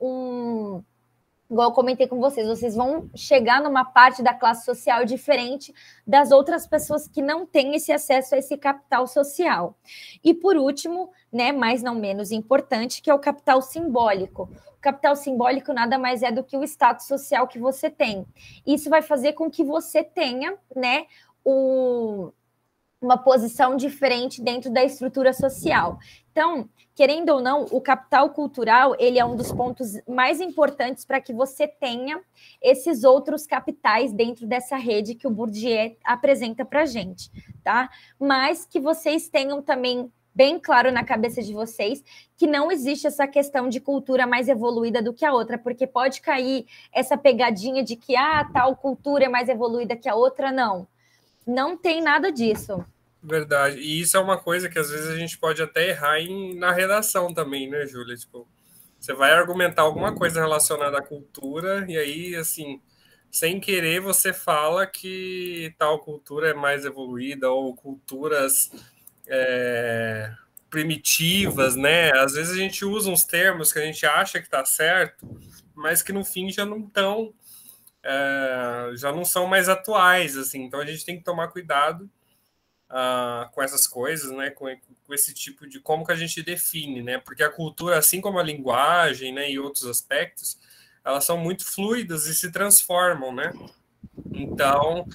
igual eu comentei com vocês vão chegar numa parte da classe social diferente das outras pessoas que não têm esse acesso a esse capital social. E por último, né, mas não menos importante, que é o capital simbólico. O capital simbólico nada mais é do que o status social que você tem. Isso vai fazer com que você tenha, né, uma posição diferente dentro da estrutura social. Então, querendo ou não, o capital cultural ele é um dos pontos mais importantes para que você tenha esses outros capitais dentro dessa rede que o Bourdieu apresenta para a gente, tá? Mas que vocês tenham também bem claro na cabeça de vocês que não existe essa questão de cultura mais evoluída do que a outra, porque pode cair essa pegadinha de que tal cultura é mais evoluída que a outra, não. Não tem nada disso. Verdade. E isso é uma coisa que às vezes a gente pode até errar na redação também, né, Júlia? Tipo, você vai argumentar alguma coisa relacionada à cultura e aí, assim, sem querer você fala que tal cultura é mais evoluída ou culturas primitivas, né? Às vezes a gente usa uns termos que a gente acha que está certo, mas que no fim já não estão, já não são mais atuais, assim. Então a gente tem que tomar cuidado com essas coisas, né? Com esse tipo de como que a gente define, né? Porque a cultura, assim como a linguagem, né, e outros aspectos, elas são muito fluidas e se transformam, né? Então,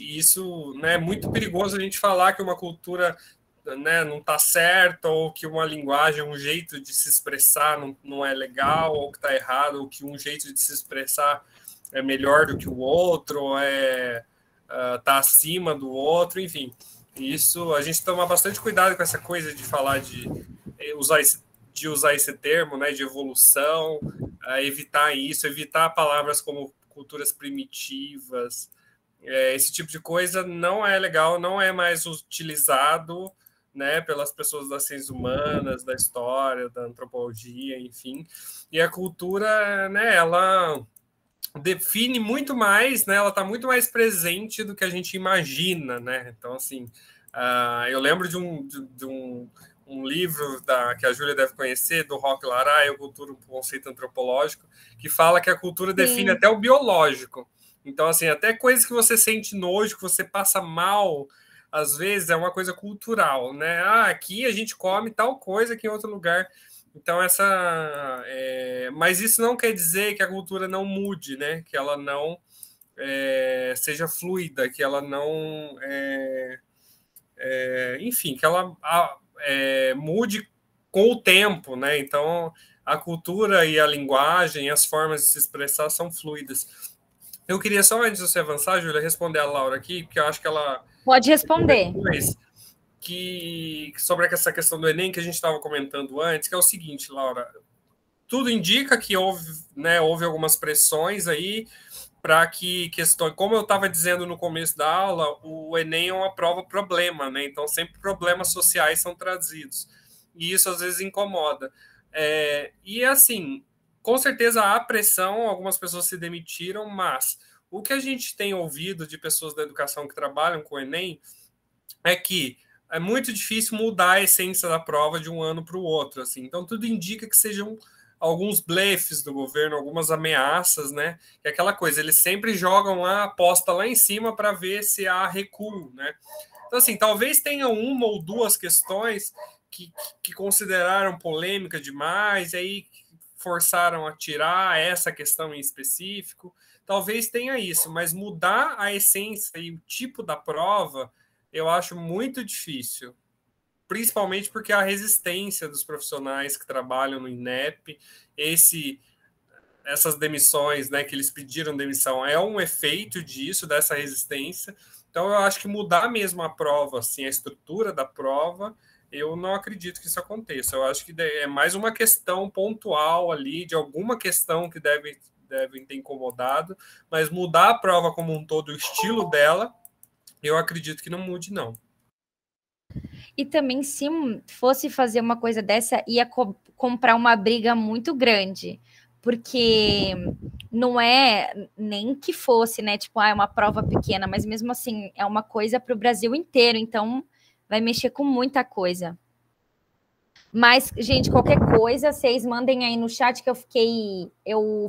isso, né, é muito perigoso a gente falar que uma cultura, né, não está certa, ou que uma linguagem, um jeito de se expressar não é legal, ou que está errado, ou que um jeito de se expressar é melhor do que o outro, ou tá acima do outro, enfim. Isso, a gente toma bastante cuidado com essa coisa de falar de usar esse termo, né, de evolução, evitar palavras como culturas primitivas, esse tipo de coisa não é legal, não é mais utilizado, né, pelas pessoas das ciências humanas, da história, da antropologia, enfim. E a cultura, né, ela define muito mais, né, ela está muito mais presente do que a gente imagina, né? Então, assim, eu lembro de um livro que a Júlia deve conhecer, do Roque Laraia, a Cultura, um conceito antropológico, que fala que a cultura define até o biológico. Então, assim, até coisas que você sente nojo, que você passa mal, às vezes é uma coisa cultural, né? Aqui a gente come tal coisa que em outro lugar. Então, mas isso não quer dizer que a cultura não mude, né? Que ela não seja fluida, que ela não... enfim, que ela mude com o tempo, né? Então, a cultura e a linguagem, as formas de se expressar são fluidas. Eu queria só, antes de você avançar, Júlia, responder a Laura aqui, porque eu acho que ela... Pode responder. Sobre essa questão do Enem que a gente estava comentando antes, que é o seguinte, Laura, tudo indica que houve algumas pressões aí para que questões, como eu estava dizendo no começo da aula, o Enem é uma prova problema, né? Então sempre problemas sociais são trazidos, e isso às vezes incomoda. E assim, com certeza há pressão, algumas pessoas se demitiram, mas o que a gente tem ouvido de pessoas da educação que trabalham com o Enem é que é muito difícil mudar a essência da prova de um ano para o outro. Assim. Então, tudo indica que sejam alguns blefes do governo, algumas ameaças, né? Que é aquela coisa, eles sempre jogam lá, aposta lá em cima para ver se há recuo, né? Então, assim, talvez tenha uma ou duas questões que consideraram polêmica demais, e aí forçaram a tirar essa questão em específico. Talvez tenha isso, mas mudar a essência e o tipo da prova eu acho muito difícil, principalmente porque a resistência dos profissionais que trabalham no INEP, essas demissões, né, que eles pediram demissão, é um efeito disso, dessa resistência. Então, eu acho que mudar mesmo a prova, assim, a estrutura da prova, eu não acredito que isso aconteça. Eu acho que é mais uma questão pontual ali, de alguma questão que devem ter incomodado, mas mudar a prova como um todo, o estilo dela, eu acredito que não mude, não. E também, se fosse fazer uma coisa dessa, ia comprar uma briga muito grande. Porque não é nem que fosse, né? Tipo, é uma prova pequena, mas mesmo assim, é uma coisa para o Brasil inteiro. Então, vai mexer com muita coisa. Mas, gente, qualquer coisa, vocês mandem aí no chat que eu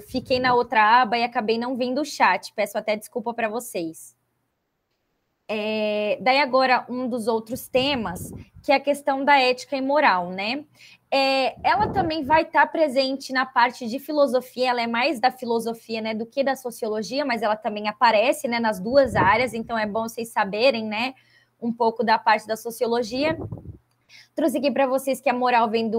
fiquei na outra aba e acabei não vendo o chat. Peço até desculpa para vocês. Daí agora, um dos outros temas, que é a questão da ética e moral, né? Ela também vai estar presente na parte de filosofia, ela é mais da filosofia, né, do que da sociologia, mas ela também aparece, né, nas duas áreas, então é bom vocês saberem, né, um pouco da parte da sociologia. Trouxe aqui para vocês que a moral vem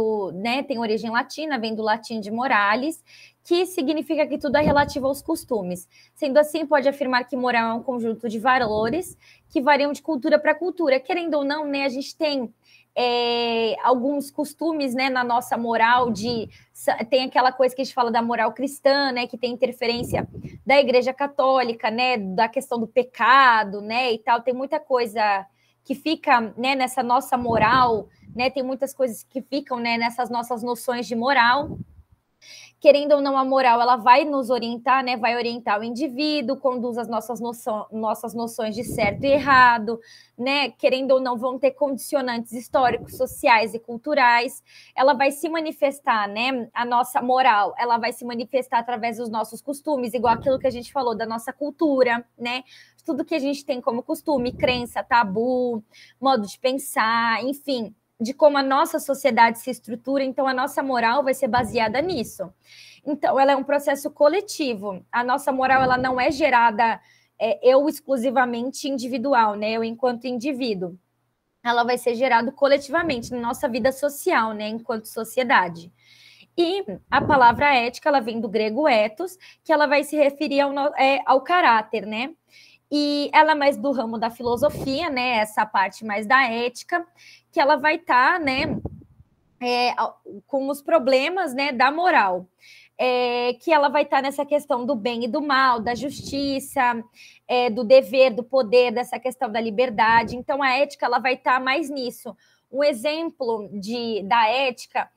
tem origem latina, vem do latim de moralis, que significa que tudo é relativo aos costumes. Sendo assim, pode afirmar que moral é um conjunto de valores que variam de cultura para cultura. Querendo ou não, né, a gente tem alguns costumes, né, na nossa moral, tem aquela coisa que a gente fala da moral cristã, né, que tem interferência da Igreja Católica, né, da questão do pecado, né, e tal. Tem muita coisa que fica, né, nessa nossa moral, né, tem muitas coisas que ficam, né, nessas nossas noções de moral. Querendo ou não, a moral, ela vai nos orientar, né, vai orientar o indivíduo, conduz as nossas noções de certo e errado, né, querendo ou não, vão ter condicionantes históricos, sociais e culturais. Ela vai se manifestar, né, a nossa moral, ela vai se manifestar através dos nossos costumes, igual aquilo que a gente falou da nossa cultura, né, tudo que a gente tem como costume, crença, tabu, modo de pensar, enfim, de como a nossa sociedade se estrutura, então a nossa moral vai ser baseada nisso. Então, ela é um processo coletivo. A nossa moral, ela não é gerada eu exclusivamente individual, né? Eu enquanto indivíduo. Ela vai ser gerada coletivamente na nossa vida social, né? Enquanto sociedade. E a palavra ética, ela vem do grego ethos, que ela vai se referir ao caráter, né? E ela é mais do ramo da filosofia, né? Essa parte mais da ética, que ela vai estar, né? Com os problemas, né? Da moral. Que ela vai estar nessa questão do bem e do mal, da justiça, do dever, do poder, dessa questão da liberdade. Então, a ética ela vai estar mais nisso, um exemplo da ética,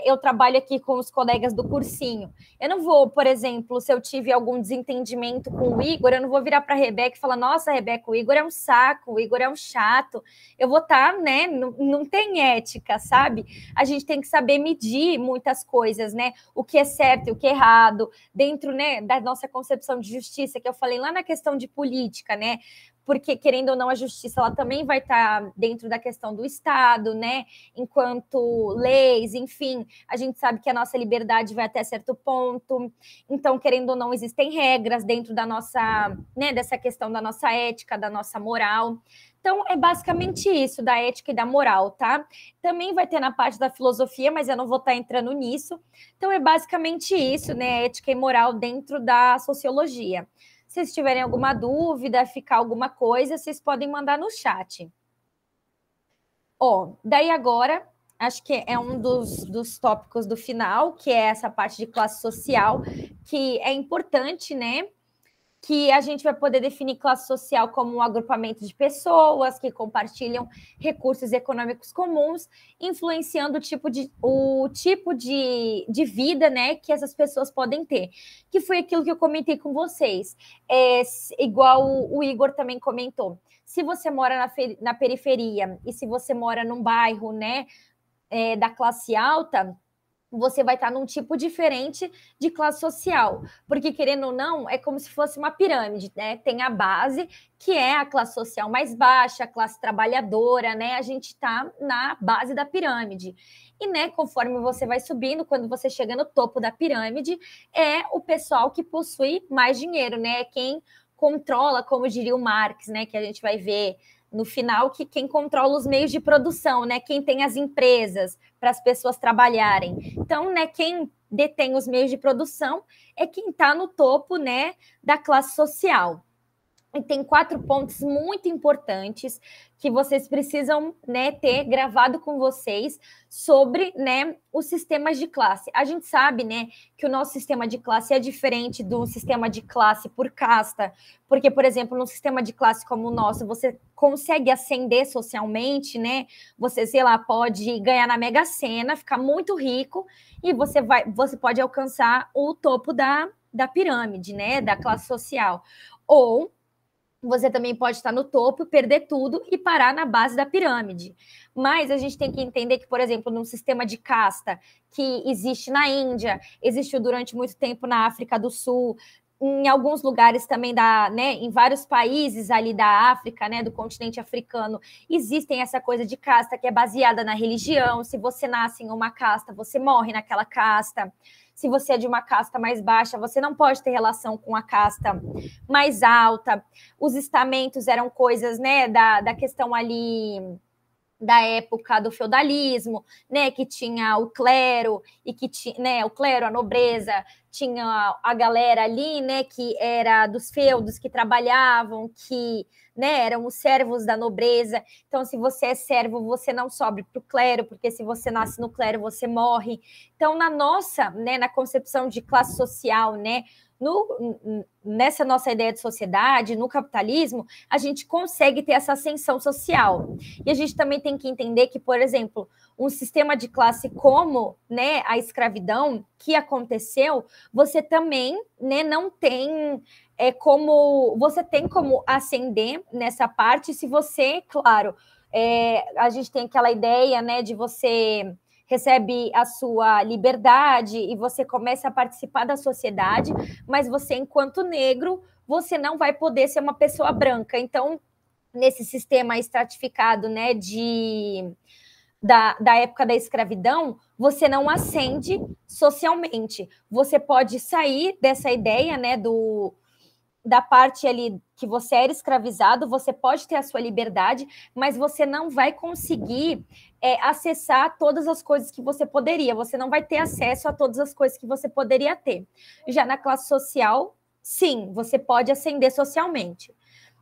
eu trabalho aqui com os colegas do cursinho. Eu não vou, por exemplo, se eu tive algum desentendimento com o Igor, eu não vou virar para a Rebeca e falar, nossa, Rebeca, o Igor é um saco, o Igor é um chato. Eu vou estar, né? Não tem ética, sabe? A gente tem que saber medir muitas coisas, né? O que é certo e o que é errado, dentro, né, da nossa concepção de justiça, que eu falei lá na questão de política, né? Porque, querendo ou não, a justiça ela também vai estar dentro da questão do Estado, né? Enquanto leis, enfim, a gente sabe que a nossa liberdade vai até certo ponto. Então, querendo ou não, existem regras dentro da nossa, né, dessa questão da nossa ética, da nossa moral. Então, é basicamente isso, da ética e da moral, tá? Também vai ter na parte da filosofia, mas eu não vou estar entrando nisso. Então, é basicamente isso, né? Ética e moral dentro da sociologia. Se vocês tiverem alguma dúvida, ficar alguma coisa, vocês podem mandar no chat. Daí agora, acho que é um dos tópicos do final, que é essa parte de classe social, que é importante, né? Que a gente vai poder definir classe social como um agrupamento de pessoas que compartilham recursos econômicos comuns, influenciando o tipo de vida, né, que essas pessoas podem ter. Que foi aquilo que eu comentei com vocês. Igual o Igor também comentou. Se você mora na periferia e se você mora num bairro, né, da classe alta, você vai estar num tipo diferente de classe social, porque, querendo ou não, é como se fosse uma pirâmide, né? Tem a base, que é a classe social mais baixa, a classe trabalhadora, né? A gente está na base da pirâmide. E, né, conforme você vai subindo, quando você chega no topo da pirâmide, é o pessoal que possui mais dinheiro, né? Quem controla, como diria o Marx, né? Que a gente vai ver no final, que quem controla os meios de produção, né? Quem tem as empresas para as pessoas trabalharem. Então, né, quem detém os meios de produção é quem está no topo, né, da classe social. E tem 4 pontos muito importantes que vocês precisam, né, ter gravado com vocês sobre, né, os sistemas de classe. A gente sabe, né, que o nosso sistema de classe é diferente do sistema de classe por casta, porque, por exemplo, no sistema de classe como o nosso, você consegue ascender socialmente, né? Você, sei lá, pode ganhar na Mega Sena, ficar muito rico e você pode alcançar o topo da pirâmide, né, da classe social. Ou você também pode estar no topo, perder tudo e parar na base da pirâmide. Mas a gente tem que entender que, por exemplo, num sistema de casta que existe na Índia, existiu durante muito tempo na África do Sul, em alguns lugares também né, em vários países ali da África, né, do continente africano, existem essa coisa de casta que é baseada na religião. Se você nasce em uma casta, você morre naquela casta. Se você é de uma casta mais baixa, você não pode ter relação com a casta mais alta. Os estamentos eram coisas, né, da questão ali da época do feudalismo, né, que tinha o clero e que tinha, né, o clero, a nobreza, tinha a galera ali, né, que era dos feudos que trabalhavam, que, né, eram os servos da nobreza. Então, se você é servo, você não sobe para o clero, porque se você nasce no clero, você morre. Então, na nossa, né, na concepção de classe social, né, nessa nossa ideia de sociedade, no capitalismo, a gente consegue ter essa ascensão social. E a gente também tem que entender que, por exemplo, um sistema de classe como, né, a escravidão que aconteceu, você também, né, não tem você tem como ascender nessa parte se você, claro, a gente tem aquela ideia, né, de você recebe a sua liberdade e você começa a participar da sociedade, mas você, enquanto negro, você não vai poder ser uma pessoa branca. Então, nesse sistema estratificado, né, da época da escravidão, você não ascende socialmente. Você pode sair dessa ideia, né, da parte ali que você era escravizado, você pode ter a sua liberdade, mas você não vai conseguir acessar todas as coisas que você poderia, você não vai ter acesso a todas as coisas que você poderia ter. Já na classe social, sim, você pode ascender socialmente.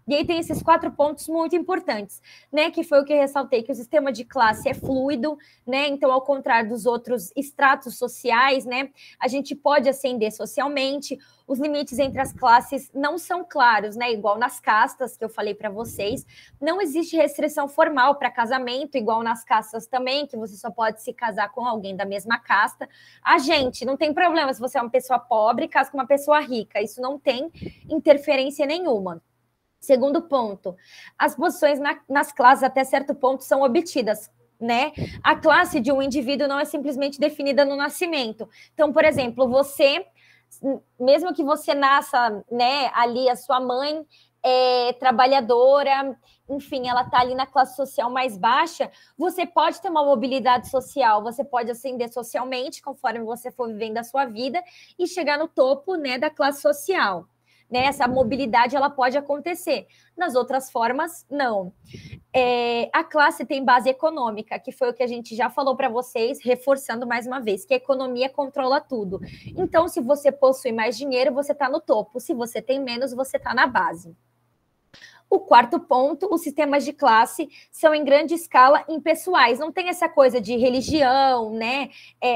E aí tem esses 4 pontos muito importantes, né? Que foi o que eu ressaltei, que o sistema de classe é fluido, né? Então, ao contrário dos outros estratos sociais, né? A gente pode ascender socialmente, os limites entre as classes não são claros, né? Igual nas castas que eu falei para vocês, não existe restrição formal para casamento, igual nas castas também, que você só pode se casar com alguém da mesma casta. A gente não tem problema se você é uma pessoa pobre, casa com uma pessoa rica, isso não tem interferência nenhuma. Segundo ponto, as posições nas classes até certo ponto são obtidas, né? A classe de um indivíduo não é simplesmente definida no nascimento. Então, por exemplo, você, mesmo que você nasça, né, ali a sua mãe é trabalhadora, enfim, ela está ali na classe social mais baixa, você pode ter uma mobilidade social, você pode ascender socialmente conforme você for vivendo a sua vida e chegar no topo, né, da classe social. Né, essa mobilidade ela pode acontecer. Nas outras formas, não. A classe tem base econômica, que foi o que a gente já falou para vocês, reforçando mais uma vez, que a economia controla tudo. Então, se você possui mais dinheiro, você está no topo. Se você tem menos, você está na base. O quarto ponto, os sistemas de classe são em grande escala impessoais. Não tem essa coisa de religião, né?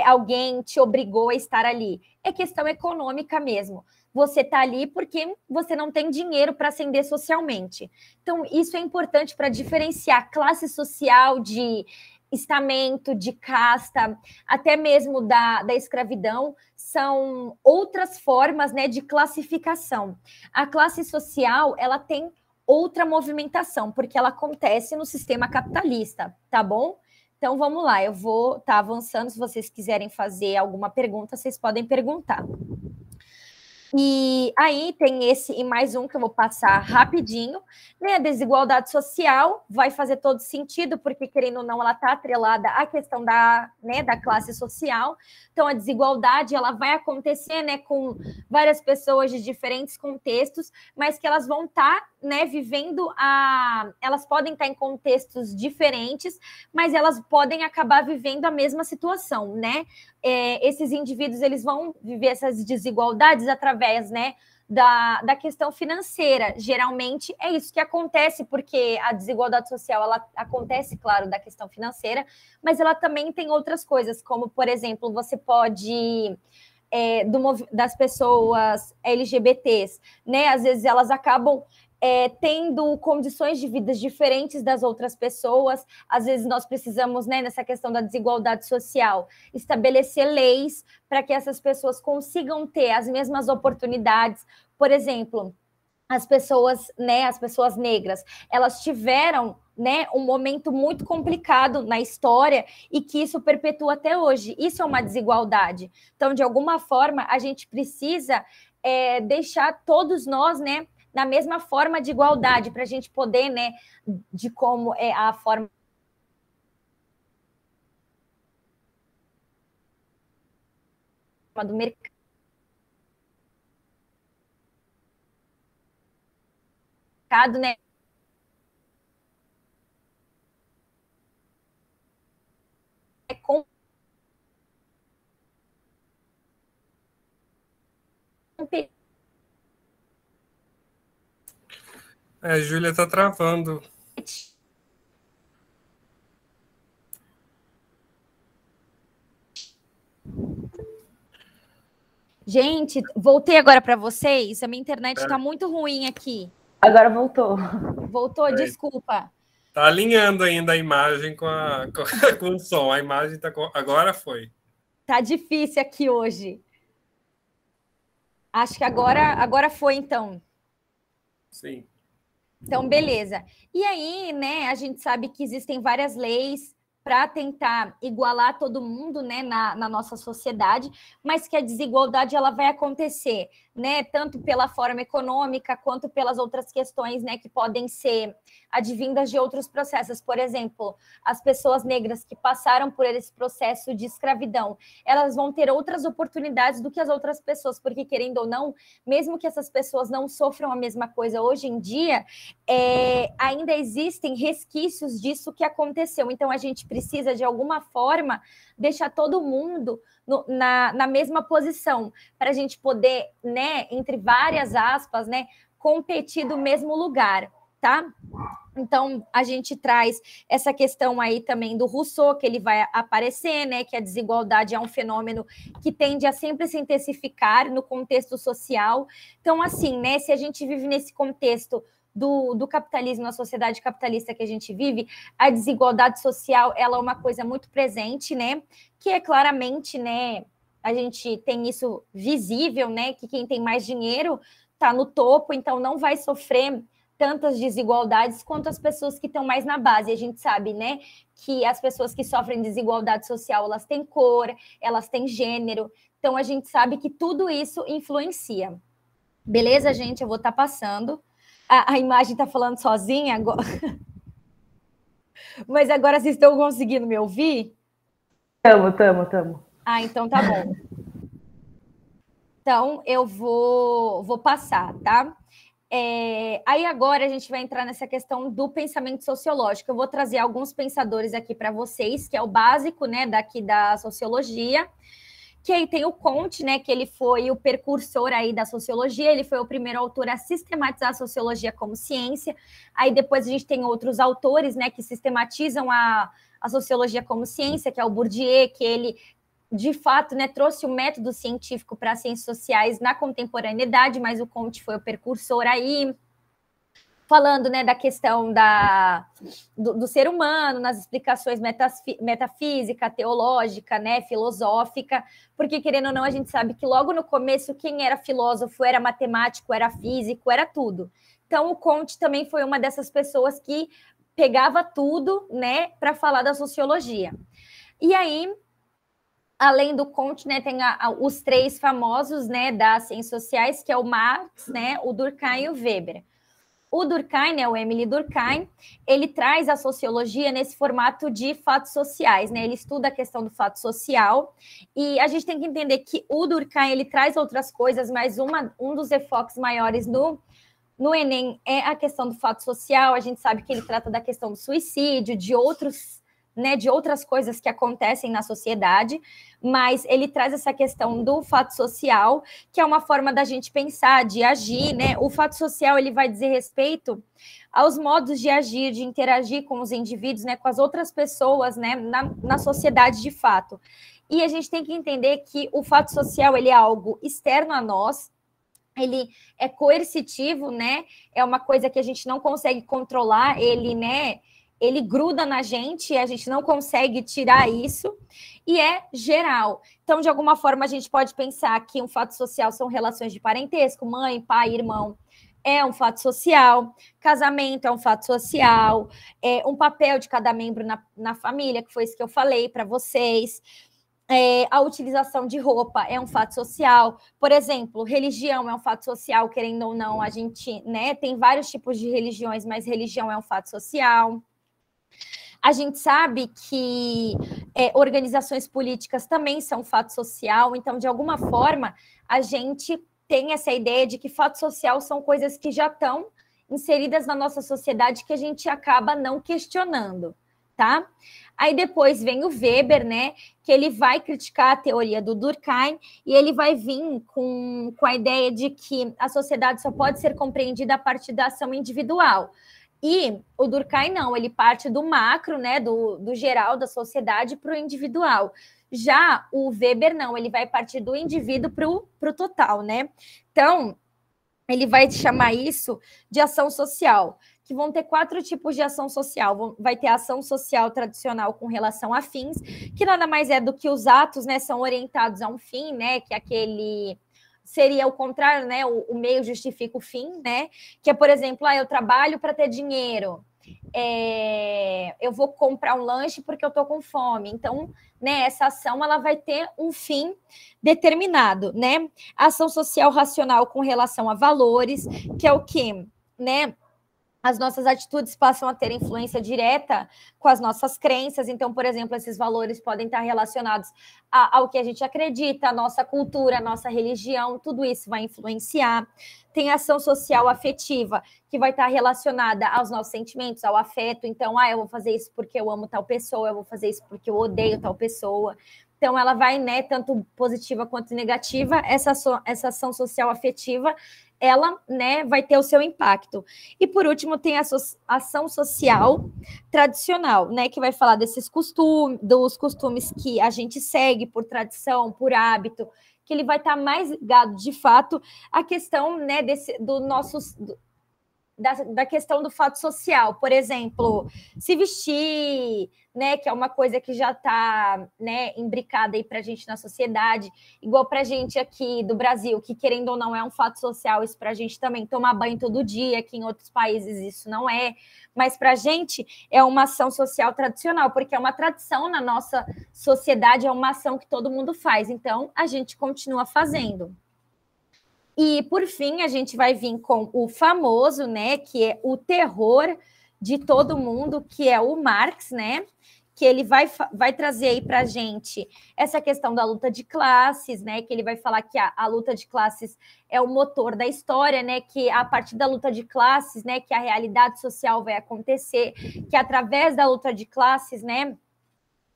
Alguém te obrigou a estar ali. É questão econômica mesmo. Você está ali porque você não tem dinheiro para ascender socialmente. Então, isso é importante para diferenciar classe social de estamento, de casta, até mesmo da escravidão, são outras formas, né, de classificação. A classe social, ela tem outra movimentação, porque ela acontece no sistema capitalista, tá bom? Então, vamos lá, eu vou estar avançando. Se vocês quiserem fazer alguma pergunta, vocês podem perguntar. E aí tem esse e mais um que eu vou passar rapidinho, né? A desigualdade social vai fazer todo sentido, porque, querendo ou não, ela está atrelada à questão da classe social. Então, a desigualdade ela vai acontecer, né, com várias pessoas de diferentes contextos, mas que elas vão estar, né, vivendo elas podem estar em contextos diferentes, mas elas podem acabar vivendo a mesma situação, né? Esses indivíduos eles vão viver essas desigualdades através, né, da questão financeira. Geralmente é isso que acontece, porque a desigualdade social ela acontece, claro, da questão financeira, mas ela também tem outras coisas, como, por exemplo, você pode... das pessoas LGBTs, né? Às vezes elas acabam tendo condições de vida diferentes das outras pessoas. Às vezes nós precisamos, né, nessa questão da desigualdade social, estabelecer leis para que essas pessoas consigam ter as mesmas oportunidades. Por exemplo, as pessoas negras, elas tiveram, né, um momento muito complicado na história e que isso perpetua até hoje. Isso é uma desigualdade. Então, de alguma forma, a gente precisa deixar todos nós, né, na mesma forma de igualdade, para a gente poder, né, de como é a forma do mercado, né? A Júlia está travando. Gente, voltei agora para vocês. A minha internet está muito ruim aqui. Agora voltou. Voltou, desculpa. Tá alinhando ainda a imagem com o som. A imagem tá agora foi. Tá difícil aqui hoje. Acho que agora foi, então. Sim. Então, beleza. E aí, né, a gente sabe que existem várias leis para tentar igualar todo mundo, né, na nossa sociedade, mas que a desigualdade ela vai acontecer, né, tanto pela forma econômica quanto pelas outras questões, né, que podem ser advindas de outros processos. Por exemplo, as pessoas negras que passaram por esse processo de escravidão, elas vão ter outras oportunidades do que as outras pessoas, porque, querendo ou não, mesmo que essas pessoas não sofram a mesma coisa hoje em dia, ainda existem resquícios disso que aconteceu. Então, a gente precisa, de alguma forma, deixar todo mundo na mesma posição, para a gente poder, né, entre várias aspas, né, competir do mesmo lugar. tá? Então, a gente traz essa questão aí também do Rousseau, que ele vai aparecer, né? Que a desigualdade é um fenômeno que tende a sempre se intensificar no contexto social. Então, assim, né? Se a gente vive nesse contexto do capitalismo, na sociedade capitalista que a gente vive, a desigualdade social, ela é uma coisa muito presente, né? Que é claramente, né? A gente tem isso visível, né? Que quem tem mais dinheiro está no topo, então não vai sofrer tantas desigualdades quanto as pessoas que estão mais na base. A gente sabe, né, que as pessoas que sofrem desigualdade social, elas têm cor, elas têm gênero. Então, a gente sabe que tudo isso influencia. Beleza, gente? Eu vou estar passando. A imagem está falando sozinha agora. Mas agora vocês estão conseguindo me ouvir? Tamo. Ah, então tá bom. Então, eu vou passar, tá? Aí agora a gente vai entrar nessa questão do pensamento sociológico. Eu vou trazer alguns pensadores aqui para vocês, que é o básico, né, daqui da sociologia, que aí tem o Comte, né, que ele foi o precursor aí da sociologia, ele foi o primeiro autor a sistematizar a sociologia como ciência. Aí depois a gente tem outros autores, né, que sistematizam a sociologia como ciência, que é o Bourdieu, que ele de fato, né, trouxe o método científico para as ciências sociais na contemporaneidade, mas o Comte foi o precursor aí, falando, né, da questão do ser humano, nas explicações metafísica, teológica, né, filosófica, porque, querendo ou não, a gente sabe que logo no começo, quem era filósofo era matemático, era físico, era tudo. Então, o Comte também foi uma dessas pessoas que pegava tudo, né, para falar da sociologia. E aí, além do Comte, né, tem os três famosos, né, das ciências sociais, que é o Marx, né, o Durkheim e o Weber. O Durkheim, né, o Émile Durkheim, ele traz a sociologia nesse formato de fatos sociais, né? Ele estuda a questão do fato social e a gente tem que entender que o Durkheim ele traz outras coisas, mas um dos enfoques maiores no Enem é a questão do fato social. A gente sabe que ele trata da questão do suicídio, de outros, né, de outras coisas que acontecem na sociedade, mas ele traz essa questão do fato social, que é uma forma da gente pensar, de agir, né? O fato social, ele vai dizer respeito aos modos de agir, de interagir com os indivíduos, né, com as outras pessoas, né, na sociedade de fato. E a gente tem que entender que o fato social, ele é algo externo a nós, ele é coercitivo, né? É uma coisa que a gente não consegue controlar, ele, né, ele gruda na gente, a gente não consegue tirar isso, e é geral. Então, de alguma forma, a gente pode pensar que um fato social são relações de parentesco, mãe, pai, irmão, é um fato social, casamento é um fato social, um papel de cada membro na família, que foi isso que eu falei para vocês. A utilização de roupa é um fato social. Por exemplo, religião é um fato social, querendo ou não, a gente, né, tem vários tipos de religiões, mas religião é um fato social. A gente sabe que organizações políticas também são fato social, então, de alguma forma, a gente tem essa ideia de que fato social são coisas que já estão inseridas na nossa sociedade que a gente acaba não questionando, tá? Aí depois vem o Weber, né, que ele vai criticar a teoria do Durkheim e ele vai vir com a ideia de que a sociedade só pode ser compreendida a partir da ação individual. E o Durkheim não, ele parte do macro, né, do geral da sociedade para o individual. Já o Weber não, ele vai partir do indivíduo para o total, né? Então, ele vai chamar isso de ação social, que vão ter 4 tipos de ação social. Vai ter a ação social tradicional com relação a fins, que nada mais é do que os atos, né, são orientados a um fim, né, que aquele seria o contrário, né? O meio justifica o fim, né? Que é, por exemplo, eu trabalho para ter dinheiro, eu vou comprar um lanche porque eu estou com fome. Então, né, essa ação ela vai ter um fim determinado, né? A ação social racional com relação a valores, que é o quê? Né? As nossas atitudes passam a ter influência direta com as nossas crenças. Então, por exemplo, esses valores podem estar relacionados ao que a gente acredita, a nossa cultura, a nossa religião, tudo isso vai influenciar. Tem a ação social afetiva, que vai estar relacionada aos nossos sentimentos, ao afeto. Então, eu vou fazer isso porque eu amo tal pessoa, eu vou fazer isso porque eu odeio tal pessoa. Então, ela vai, né, tanto positiva quanto negativa. Essa ação social afetiva, ela, né, vai ter o seu impacto. E por último tem a ação social tradicional, né, que vai falar dos costumes que a gente segue por tradição, por hábito, que ele vai estar mais ligado, de fato, à questão, né, da questão do fato social, por exemplo, se vestir, né, que é uma coisa que já está, né, imbricada aí para a gente na sociedade, igual para a gente aqui do Brasil, que querendo ou não é um fato social, isso para a gente também tomar banho todo dia, que em outros países isso não é, mas para a gente é uma ação social tradicional, porque é uma tradição na nossa sociedade, é uma ação que todo mundo faz, então a gente continua fazendo. E, por fim, a gente vai vir com o famoso, né, que é o terror de todo mundo, que é o Marx, né, que ele vai trazer aí para a gente essa questão da luta de classes, né, que ele vai falar que a luta de classes é o motor da história, né, que a partir da luta de classes, né, que a realidade social vai acontecer, que através da luta de classes, né,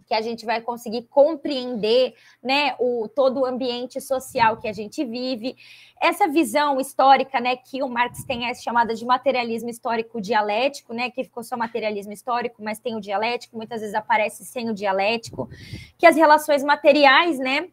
que a gente vai conseguir compreender, né, todo o ambiente social que a gente vive. Essa visão histórica, né, que o Marx tem é chamada de materialismo histórico dialético, né, que ficou só materialismo histórico, mas tem o dialético, muitas vezes aparece sem o dialético, que as relações materiais, né,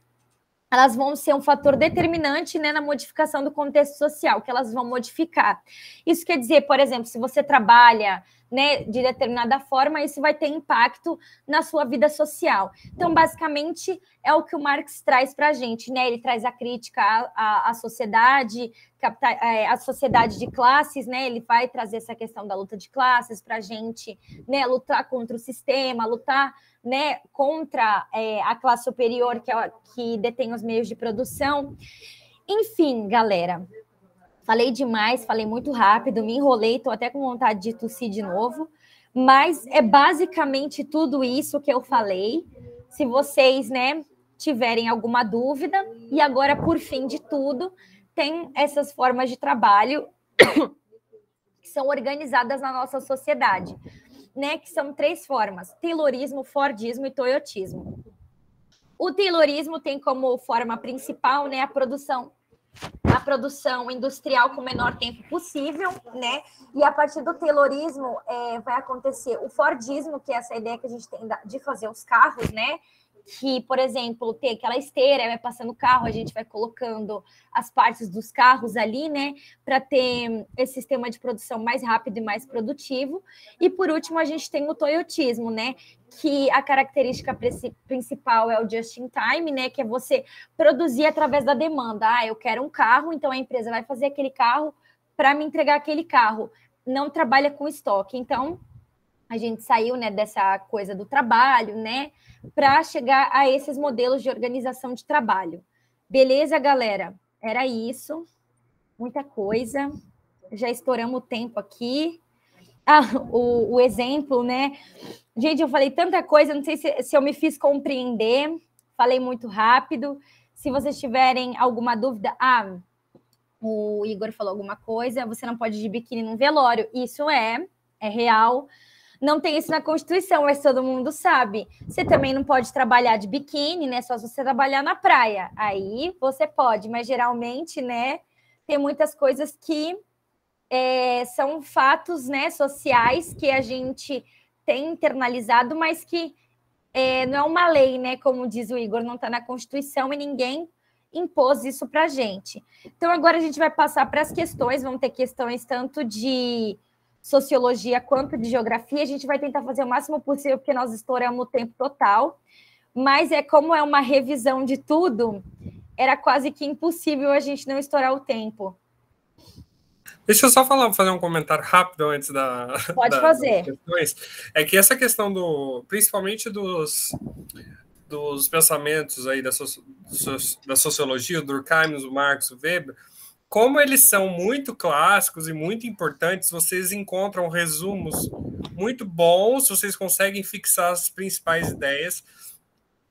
elas vão ser um fator determinante, né, na modificação do contexto social, que elas vão modificar. Isso quer dizer, por exemplo, se você trabalha, né, de determinada forma, isso vai ter impacto na sua vida social. Então, basicamente, é o que o Marx traz para a gente, né? Ele traz a crítica à sociedade, a sociedade de classes, né? Ele vai trazer essa questão da luta de classes para a gente, né, lutar contra o sistema, lutar, né, contra a classe superior que detém os meios de produção. Enfim, galera, falei demais, falei muito rápido, me enrolei, estou até com vontade de tossir de novo, mas é basicamente tudo isso que eu falei. Se vocês, né, tiverem alguma dúvida, e agora, por fim de tudo, tem essas formas de trabalho que são organizadas na nossa sociedade, né, que são 3 formas: Taylorismo, Fordismo e Toyotismo. O Taylorismo tem como forma principal, né, a produção industrial com o menor tempo possível, né? E a partir do Taylorismo vai acontecer o Fordismo, que é essa ideia que a gente tem de fazer os carros, né? Que, por exemplo, tem aquela esteira, vai passando o carro, a gente vai colocando as partes dos carros ali, né, para ter esse sistema de produção mais rápido e mais produtivo. E, por último, a gente tem o toyotismo, né, que a característica principal é o just in time, né, que é você produzir através da demanda. Ah, eu quero um carro, então a empresa vai fazer aquele carro para me entregar aquele carro. Não trabalha com estoque. Então, a gente saiu, né, dessa coisa do trabalho, né, para chegar a esses modelos de organização de trabalho. Beleza, galera? Era isso. Muita coisa. Já estouramos o tempo aqui. Ah, o exemplo, né? Gente, eu falei tanta coisa, não sei se eu me fiz compreender. Falei muito rápido. Se vocês tiverem alguma dúvida... o Igor falou alguma coisa. Você não pode ir de biquíni num velório. Isso é real. Não tem isso na Constituição, mas todo mundo sabe. Você também não pode trabalhar de biquíni, né? Só se você trabalhar na praia. Aí você pode, mas geralmente, né? Tem muitas coisas que são fatos, né, sociais que a gente tem internalizado, mas que não é uma lei, né? Como diz o Igor, não está na Constituição e ninguém impôs isso para a gente. Então, agora a gente vai passar para as questões. Vão ter questões tanto de sociologia quanto de geografia. A gente vai tentar fazer o máximo possível, porque nós estouramos o tempo total, mas como é uma revisão de tudo, era quase que impossível a gente não estourar o tempo. Deixa eu só fazer um comentário rápido antes Pode fazer. das questões. É que essa questão principalmente dos pensamentos aí da sociologia, do Durkheim, do Marx, do Weber, como eles são muito clássicos e muito importantes, vocês encontram resumos muito bons, vocês conseguem fixar as principais ideias.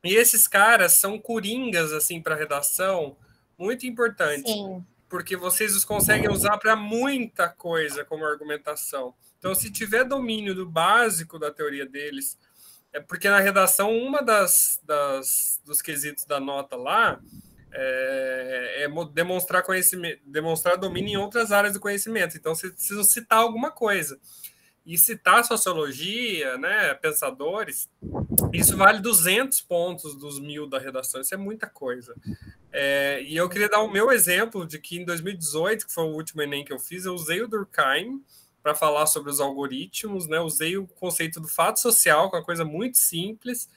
E esses caras são coringas assim para a redação, muito importantes. Sim. Porque vocês os conseguem usar para muita coisa como argumentação. Então, se tiver domínio do básico da teoria deles, porque na redação, uma dos quesitos da nota lá demonstrar conhecimento, demonstrar domínio em outras áreas do conhecimento. Então, vocês precisam citar alguma coisa. E citar sociologia, né, pensadores, isso vale 200 pontos dos 1000 da redação. Isso é muita coisa. E eu queria dar o meu exemplo de que em 2018, que foi o último Enem que eu fiz, eu usei o Durkheim para falar sobre os algoritmos, né? Usei o conceito do fato social, que é uma coisa muito simples,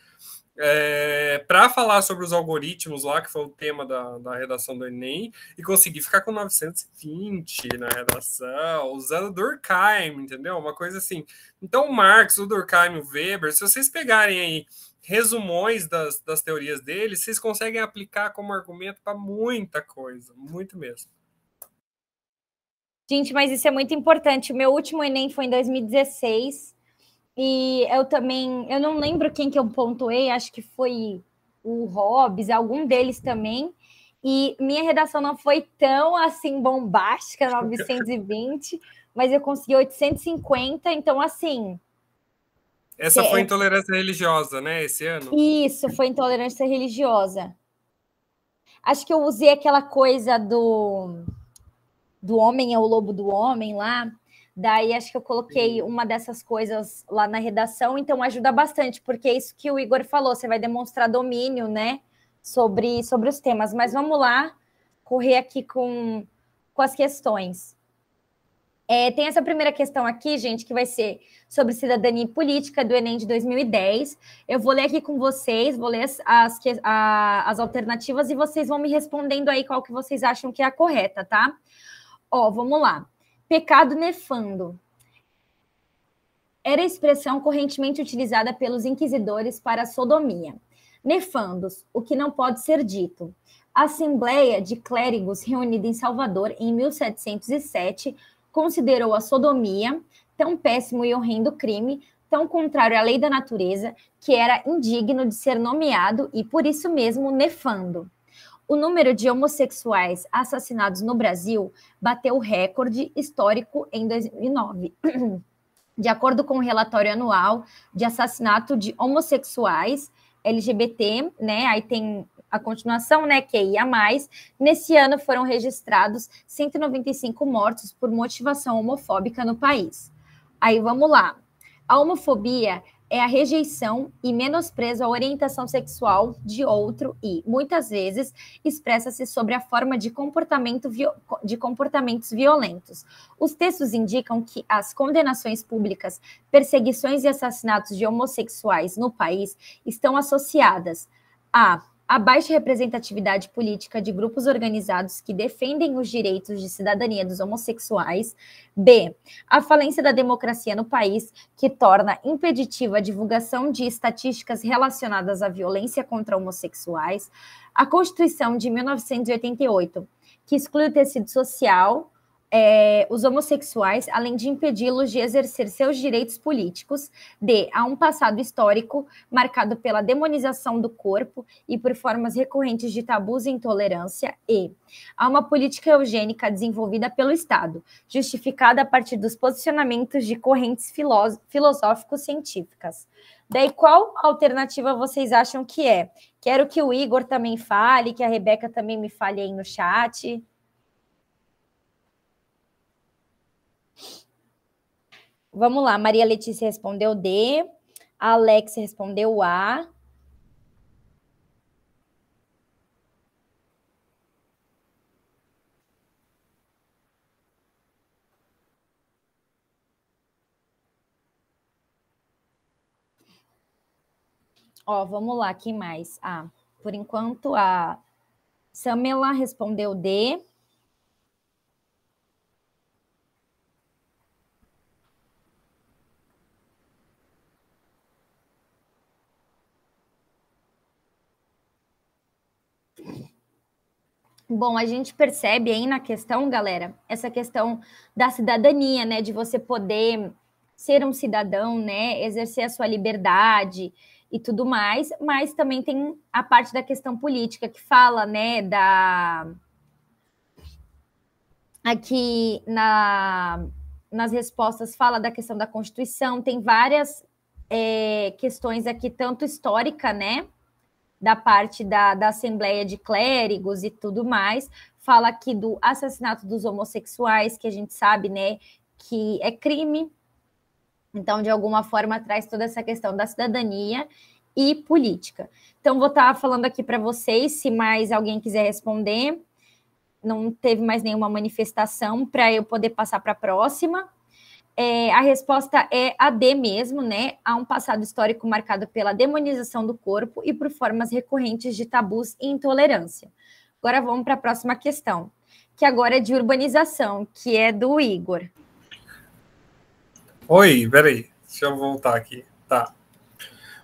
para falar sobre os algoritmos lá, que foi o tema da redação do Enem, e consegui ficar com 920 na redação, usando Durkheim, entendeu? Uma coisa assim. Então, o Marx, o Durkheim, o Weber, se vocês pegarem aí resumões das teorias deles, vocês conseguem aplicar como argumento para muita coisa, muito mesmo. Gente, mas isso é muito importante. O meu último Enem foi em 2016 e eu não lembro quem que eu pontuei, acho que foi o Hobbes, algum deles também, e minha redação não foi tão assim bombástica, 920, mas eu consegui 850, então assim... Essa foi intolerância religiosa, né, esse ano? Isso, foi intolerância religiosa. Acho que eu usei aquela coisa do homem é o lobo do homem lá, daí acho que eu coloquei uma dessas coisas lá na redação, então ajuda bastante, porque é isso que o Igor falou, você vai demonstrar domínio, né, sobre os temas. Mas vamos lá, correr aqui com as questões. Tem essa primeira questão aqui, gente, que vai ser sobre cidadania e política do Enem de 2010. Eu vou ler aqui com vocês, vou ler as alternativas e vocês vão me respondendo aí qual que vocês acham que é a correta, tá? Vamos lá. Pecado nefando. Era a expressão correntemente utilizada pelos inquisidores para a sodomia. Nefandos, o que não pode ser dito. A Assembleia de Clérigos reunida em Salvador em 1707 considerou a sodomia tão péssimo e horrendo crime, tão contrário à lei da natureza, que era indigno de ser nomeado e, por isso mesmo, nefando. O número de homossexuais assassinados no Brasil bateu recorde histórico em 2009. De acordo com o relatório anual de assassinato de homossexuais LGBT, né, aí tem a continuação, né, QIA+, nesse ano foram registrados 195 mortos por motivação homofóbica no país. Aí vamos lá. A homofobia é a rejeição e menosprezo à orientação sexual de outro e, muitas vezes, expressa-se sobre a forma de comportamentos violentos. Os textos indicam que as condenações públicas, perseguições e assassinatos de homossexuais no país estão associadas a baixa representatividade política de grupos organizados que defendem os direitos de cidadania dos homossexuais. B. A falência da democracia no país, que torna impeditiva a divulgação de estatísticas relacionadas à violência contra homossexuais. A Constituição de 1988, que exclui o tecido social, os homossexuais, além de impedi-los de exercer seus direitos políticos. D. Há um passado histórico marcado pela demonização do corpo e por formas recorrentes de tabus e intolerância. E. Há uma política eugênica desenvolvida pelo Estado, justificada a partir dos posicionamentos de correntes filosóficos científicas. Daí, qual alternativa vocês acham que é? Quero que o Igor também fale, que a Rebeca também me fale aí no chat. Vamos lá, Maria Letícia respondeu D, a Alex respondeu A. Vamos lá, quem mais? Por enquanto, a Samela respondeu D. Bom, a gente percebe aí na questão, galera, essa questão da cidadania, né, de você poder ser um cidadão, né, exercer a sua liberdade e tudo mais, mas também tem a parte da questão política que fala, né, aqui nas respostas fala da questão da Constituição, tem várias questões aqui, tanto histórica, né, da parte da Assembleia de Clérigos e tudo mais, fala aqui do assassinato dos homossexuais, que a gente sabe, né, que é crime. Então, de alguma forma, traz toda essa questão da cidadania e política. Então, vou estar falando aqui para vocês, se mais alguém quiser responder. Não teve mais nenhuma manifestação para eu poder passar para a próxima. A resposta é a D mesmo, né? Há um passado histórico marcado pela demonização do corpo e por formas recorrentes de tabus e intolerância. Agora vamos para a próxima questão, que agora é de urbanização, que é do Igor. Oi, peraí, deixa eu voltar aqui. Tá.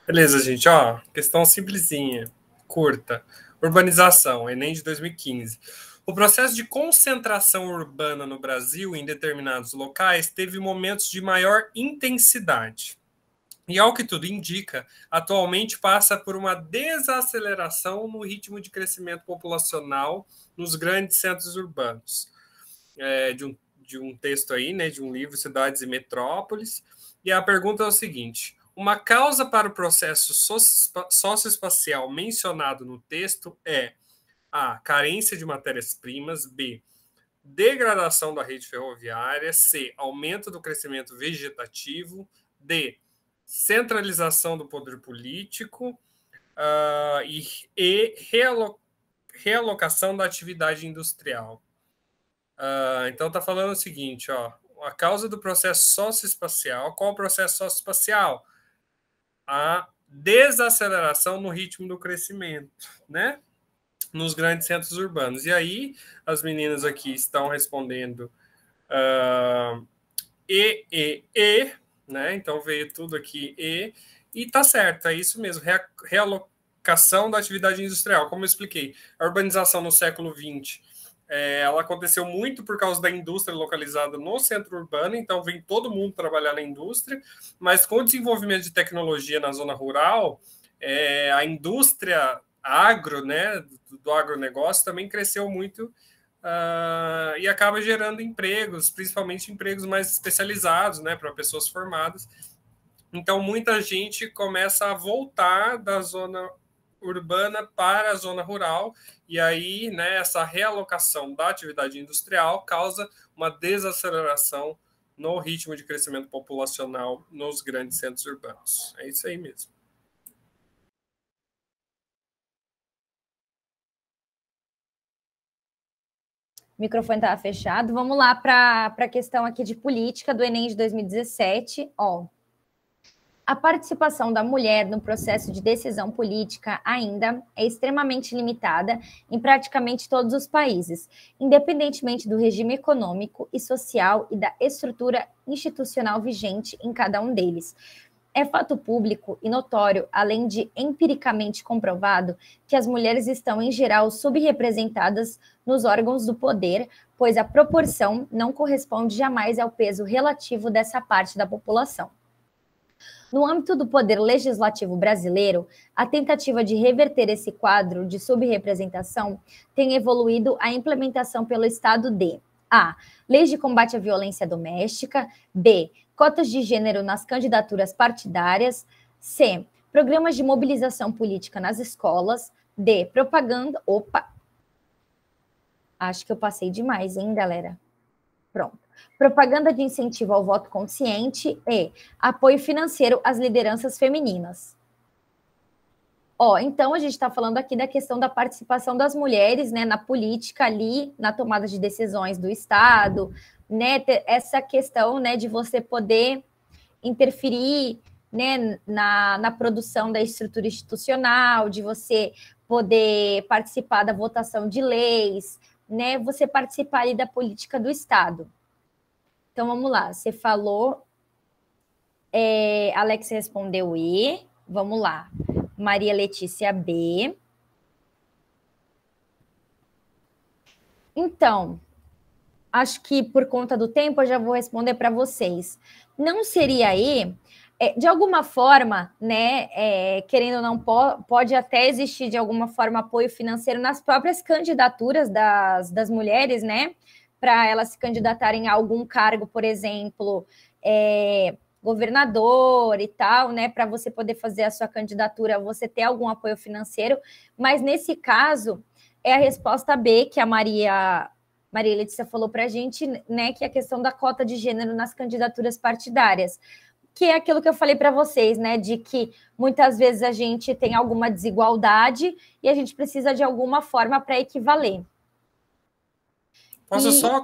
Beleza, gente, ó, questão simplesinha, curta. Urbanização, Enem de 2015. O processo de concentração urbana no Brasil em determinados locais teve momentos de maior intensidade. E, ao que tudo indica, atualmente passa por uma desaceleração no ritmo de crescimento populacional nos grandes centros urbanos. De um texto aí, né, de um livro, Cidades e Metrópoles. E a pergunta é o seguinte: uma causa para o processo socioespacial mencionado no texto é A. Carência de matérias-primas. B. Degradação da rede ferroviária. C. Aumento do crescimento vegetativo. D. Centralização do poder político. E realocação da atividade industrial. Então, está falando o seguinte, ó, a causa do processo socioespacial. Qual o processo socioespacial? A desaceleração no ritmo do crescimento, né? Nos grandes centros urbanos. E aí, as meninas aqui estão respondendo né? Então, veio tudo aqui e tá certo, é isso mesmo, realocação da atividade industrial. Como eu expliquei, a urbanização no século XX, ela aconteceu muito por causa da indústria localizada no centro urbano, então vem todo mundo trabalhar na indústria, mas com o desenvolvimento de tecnologia na zona rural, a indústria agro, né, do agronegócio também cresceu muito e acaba gerando empregos, principalmente empregos mais especializados, né, para pessoas formadas. Então, muita gente começa a voltar da zona urbana para a zona rural, e aí, né, essa realocação da atividade industrial causa uma desaceleração no ritmo de crescimento populacional nos grandes centros urbanos. É isso aí mesmo. O microfone estava fechado. Vamos lá para a questão aqui de política do Enem de 2017. A participação da mulher no processo de decisão política ainda é extremamente limitada em praticamente todos os países, independentemente do regime econômico e social e da estrutura institucional vigente em cada um deles. É fato público e notório, além de empiricamente comprovado, que as mulheres estão, em geral, subrepresentadas nos órgãos do poder, pois a proporção não corresponde jamais ao peso relativo dessa parte da população. No âmbito do poder legislativo brasileiro, a tentativa de reverter esse quadro de subrepresentação tem evoluído a implementação pelo Estado de A. Leis de combate à violência doméstica. B. Cotas de gênero nas candidaturas partidárias. C. Programas de mobilização política nas escolas. D. Propaganda... Opa! Acho que eu passei demais, hein, galera? Pronto. Propaganda de incentivo ao voto consciente. E. Apoio financeiro às lideranças femininas. Então a gente está falando aqui da questão da participação das mulheres, né, na política ali, na tomada de decisões do Estado, né, essa questão, né, de você poder interferir, né, na produção da estrutura institucional, de você poder participar da votação de leis, né, você participar ali da política do Estado. Então vamos lá, você falou, Alex respondeu E, vamos lá. Maria Letícia B. Então, acho que por conta do tempo eu já vou responder para vocês. Não seria E, de alguma forma, né, querendo ou não, pode até existir de alguma forma apoio financeiro nas próprias candidaturas das mulheres, né, para elas se candidatarem a algum cargo, por exemplo, governador e tal, né, para você poder fazer a sua candidatura, você ter algum apoio financeiro, mas nesse caso é a resposta B que a Maria Letícia falou para a gente, né, que é a questão da cota de gênero nas candidaturas partidárias, que é aquilo que eu falei para vocês, né, de que muitas vezes a gente tem alguma desigualdade e a gente precisa de alguma forma para equivaler. Posso só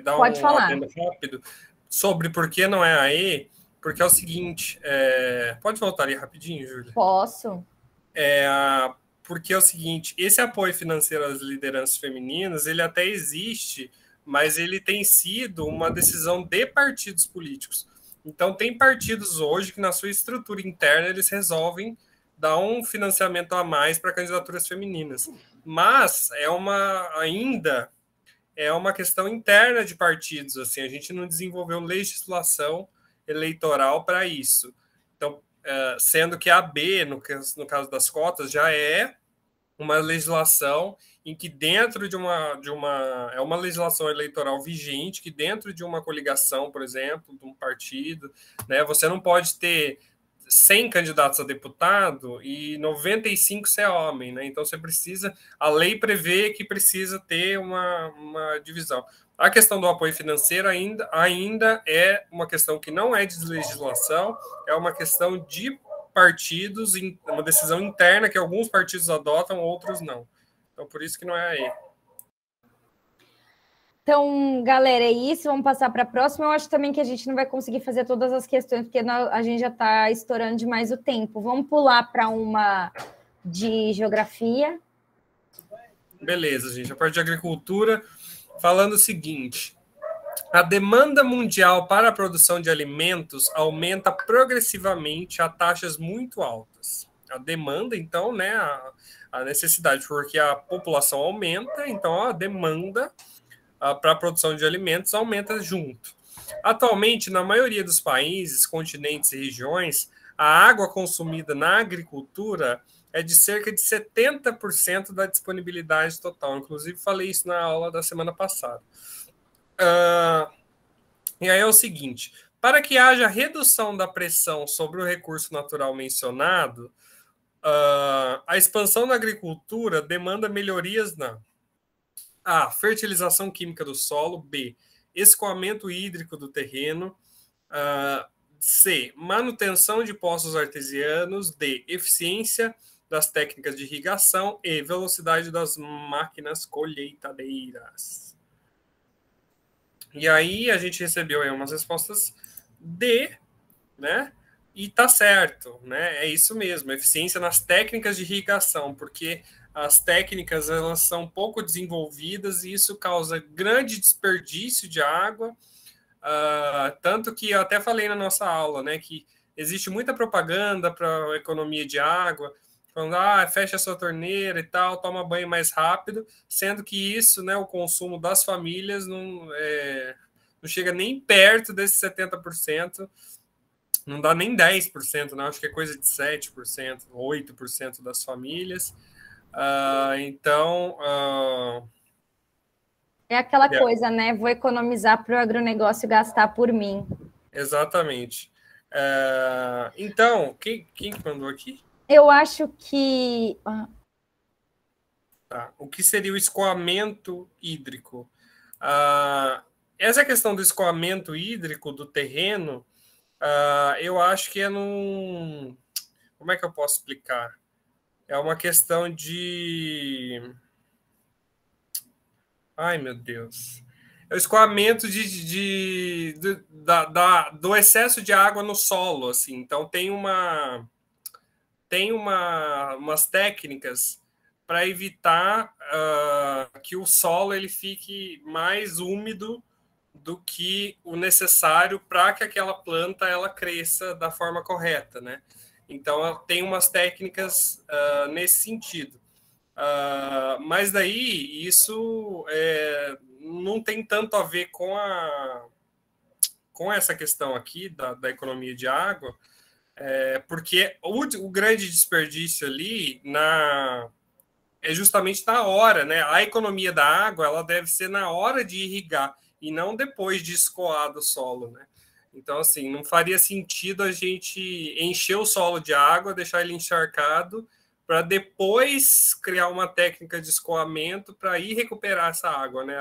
dar pode falar. adendo rápido sobre por que não é a E? Porque é o seguinte, pode voltar ali rapidinho, Júlia? Posso. Porque é o seguinte, esse apoio financeiro às lideranças femininas, ele até existe, mas ele tem sido uma decisão de partidos políticos. Então, tem partidos hoje que, na sua estrutura interna, eles resolvem dar um financiamento a mais para candidaturas femininas. Mas ainda é uma questão interna de partidos. Assim, a gente não desenvolveu legislação eleitoral para isso. Então, sendo que a B, no caso das cotas, já é uma legislação em que dentro de uma legislação eleitoral vigente, que dentro de uma coligação, por exemplo, de um partido, né, você não pode ter 100 candidatos a deputado e 95 ser homem, né? Então a lei prevê que precisa ter uma divisão. A questão do apoio financeiro ainda é uma questão que não é de legislação, é uma questão de partidos, uma decisão interna que alguns partidos adotam, outros não. Então, por isso que não é aí. Então, galera, é isso. Vamos passar para a próxima. Eu acho também que a gente não vai conseguir fazer todas as questões, porque a gente já está estourando demais o tempo. Vamos pular para uma de geografia. Beleza, gente. A parte de agricultura, falando o seguinte: a demanda mundial para a produção de alimentos aumenta progressivamente a taxas muito altas. A demanda, então, né, a necessidade, porque a população aumenta, então a demanda para a produção de alimentos aumenta junto. Atualmente, na maioria dos países, continentes e regiões, a água consumida na agricultura é de cerca de 70% da disponibilidade total. Inclusive, falei isso na aula da semana passada. E aí é o seguinte: para que haja redução da pressão sobre o recurso natural mencionado, a expansão da agricultura demanda melhorias na A. Fertilização química do solo. B. Escoamento hídrico do terreno. C. Manutenção de poços artesianos. D. Eficiência das técnicas de irrigação. E. Velocidade das máquinas colheitadeiras. E aí a gente recebeu aí umas respostas D, né? E tá certo, né? É isso mesmo, eficiência nas técnicas de irrigação, porque as técnicas elas são pouco desenvolvidas e isso causa grande desperdício de água, tanto que eu até falei na nossa aula, né, que existe muita propaganda para economia de água, falando, fecha a sua torneira e tal, toma banho mais rápido, sendo que isso, né, o consumo das famílias não chega nem perto desses 70%, não dá nem 10%, né? Acho que é coisa de 7%, 8% das famílias. Então... é aquela coisa, né? Vou economizar para o agronegócio gastar por mim. Exatamente. Então, quem mandou aqui? Eu acho que... Tá. O que seria o escoamento hídrico? Essa questão do escoamento hídrico do terreno, eu acho que como é que eu posso explicar? É uma questão de... Ai, meu Deus. É o escoamento do excesso de água no solo, assim. Então, tem umas técnicas para evitar que o solo ele fique mais úmido do que o necessário para que aquela planta ela cresça da forma correta, né? Então, tem umas técnicas nesse sentido. Mas daí, isso não tem tanto a ver com essa questão aqui da economia de água, porque o grande desperdício ali é justamente na hora, né? A economia da água ela deve ser na hora de irrigar e não depois de escoar do solo, né? Então, assim, não faria sentido a gente encher o solo de água, deixar ele encharcado, para depois criar uma técnica de escoamento para ir recuperar essa água, né?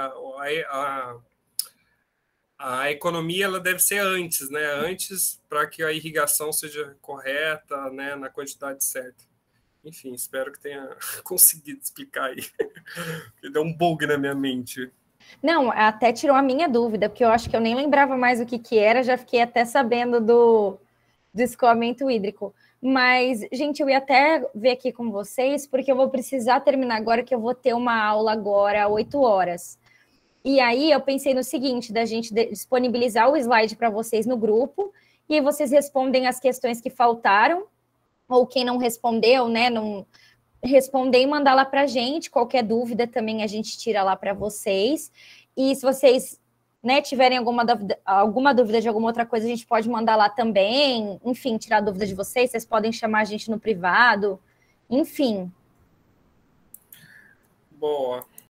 A economia ela deve ser antes, né? Antes, para que a irrigação seja correta, né? Na quantidade certa. Enfim, espero que tenha conseguido explicar aí. Deu um bug na minha mente. Não, até tirou a minha dúvida, porque eu acho que eu nem lembrava mais o que era, já fiquei até sabendo do escoamento hídrico. Mas, gente, eu ia até ver aqui com vocês, porque eu vou precisar terminar agora, que eu vou ter uma aula agora às 8 horas. E aí eu pensei no seguinte, da gente disponibilizar o slide para vocês no grupo, e aí vocês respondem as questões que faltaram, ou quem não respondeu, né, não responder e mandar lá para a gente. Qualquer dúvida também a gente tira lá para vocês. E se vocês, né, tiverem alguma dúvida de alguma outra coisa, a gente pode mandar lá também. Enfim, tirar dúvida de vocês. Vocês podem chamar a gente no privado. Enfim. Boa.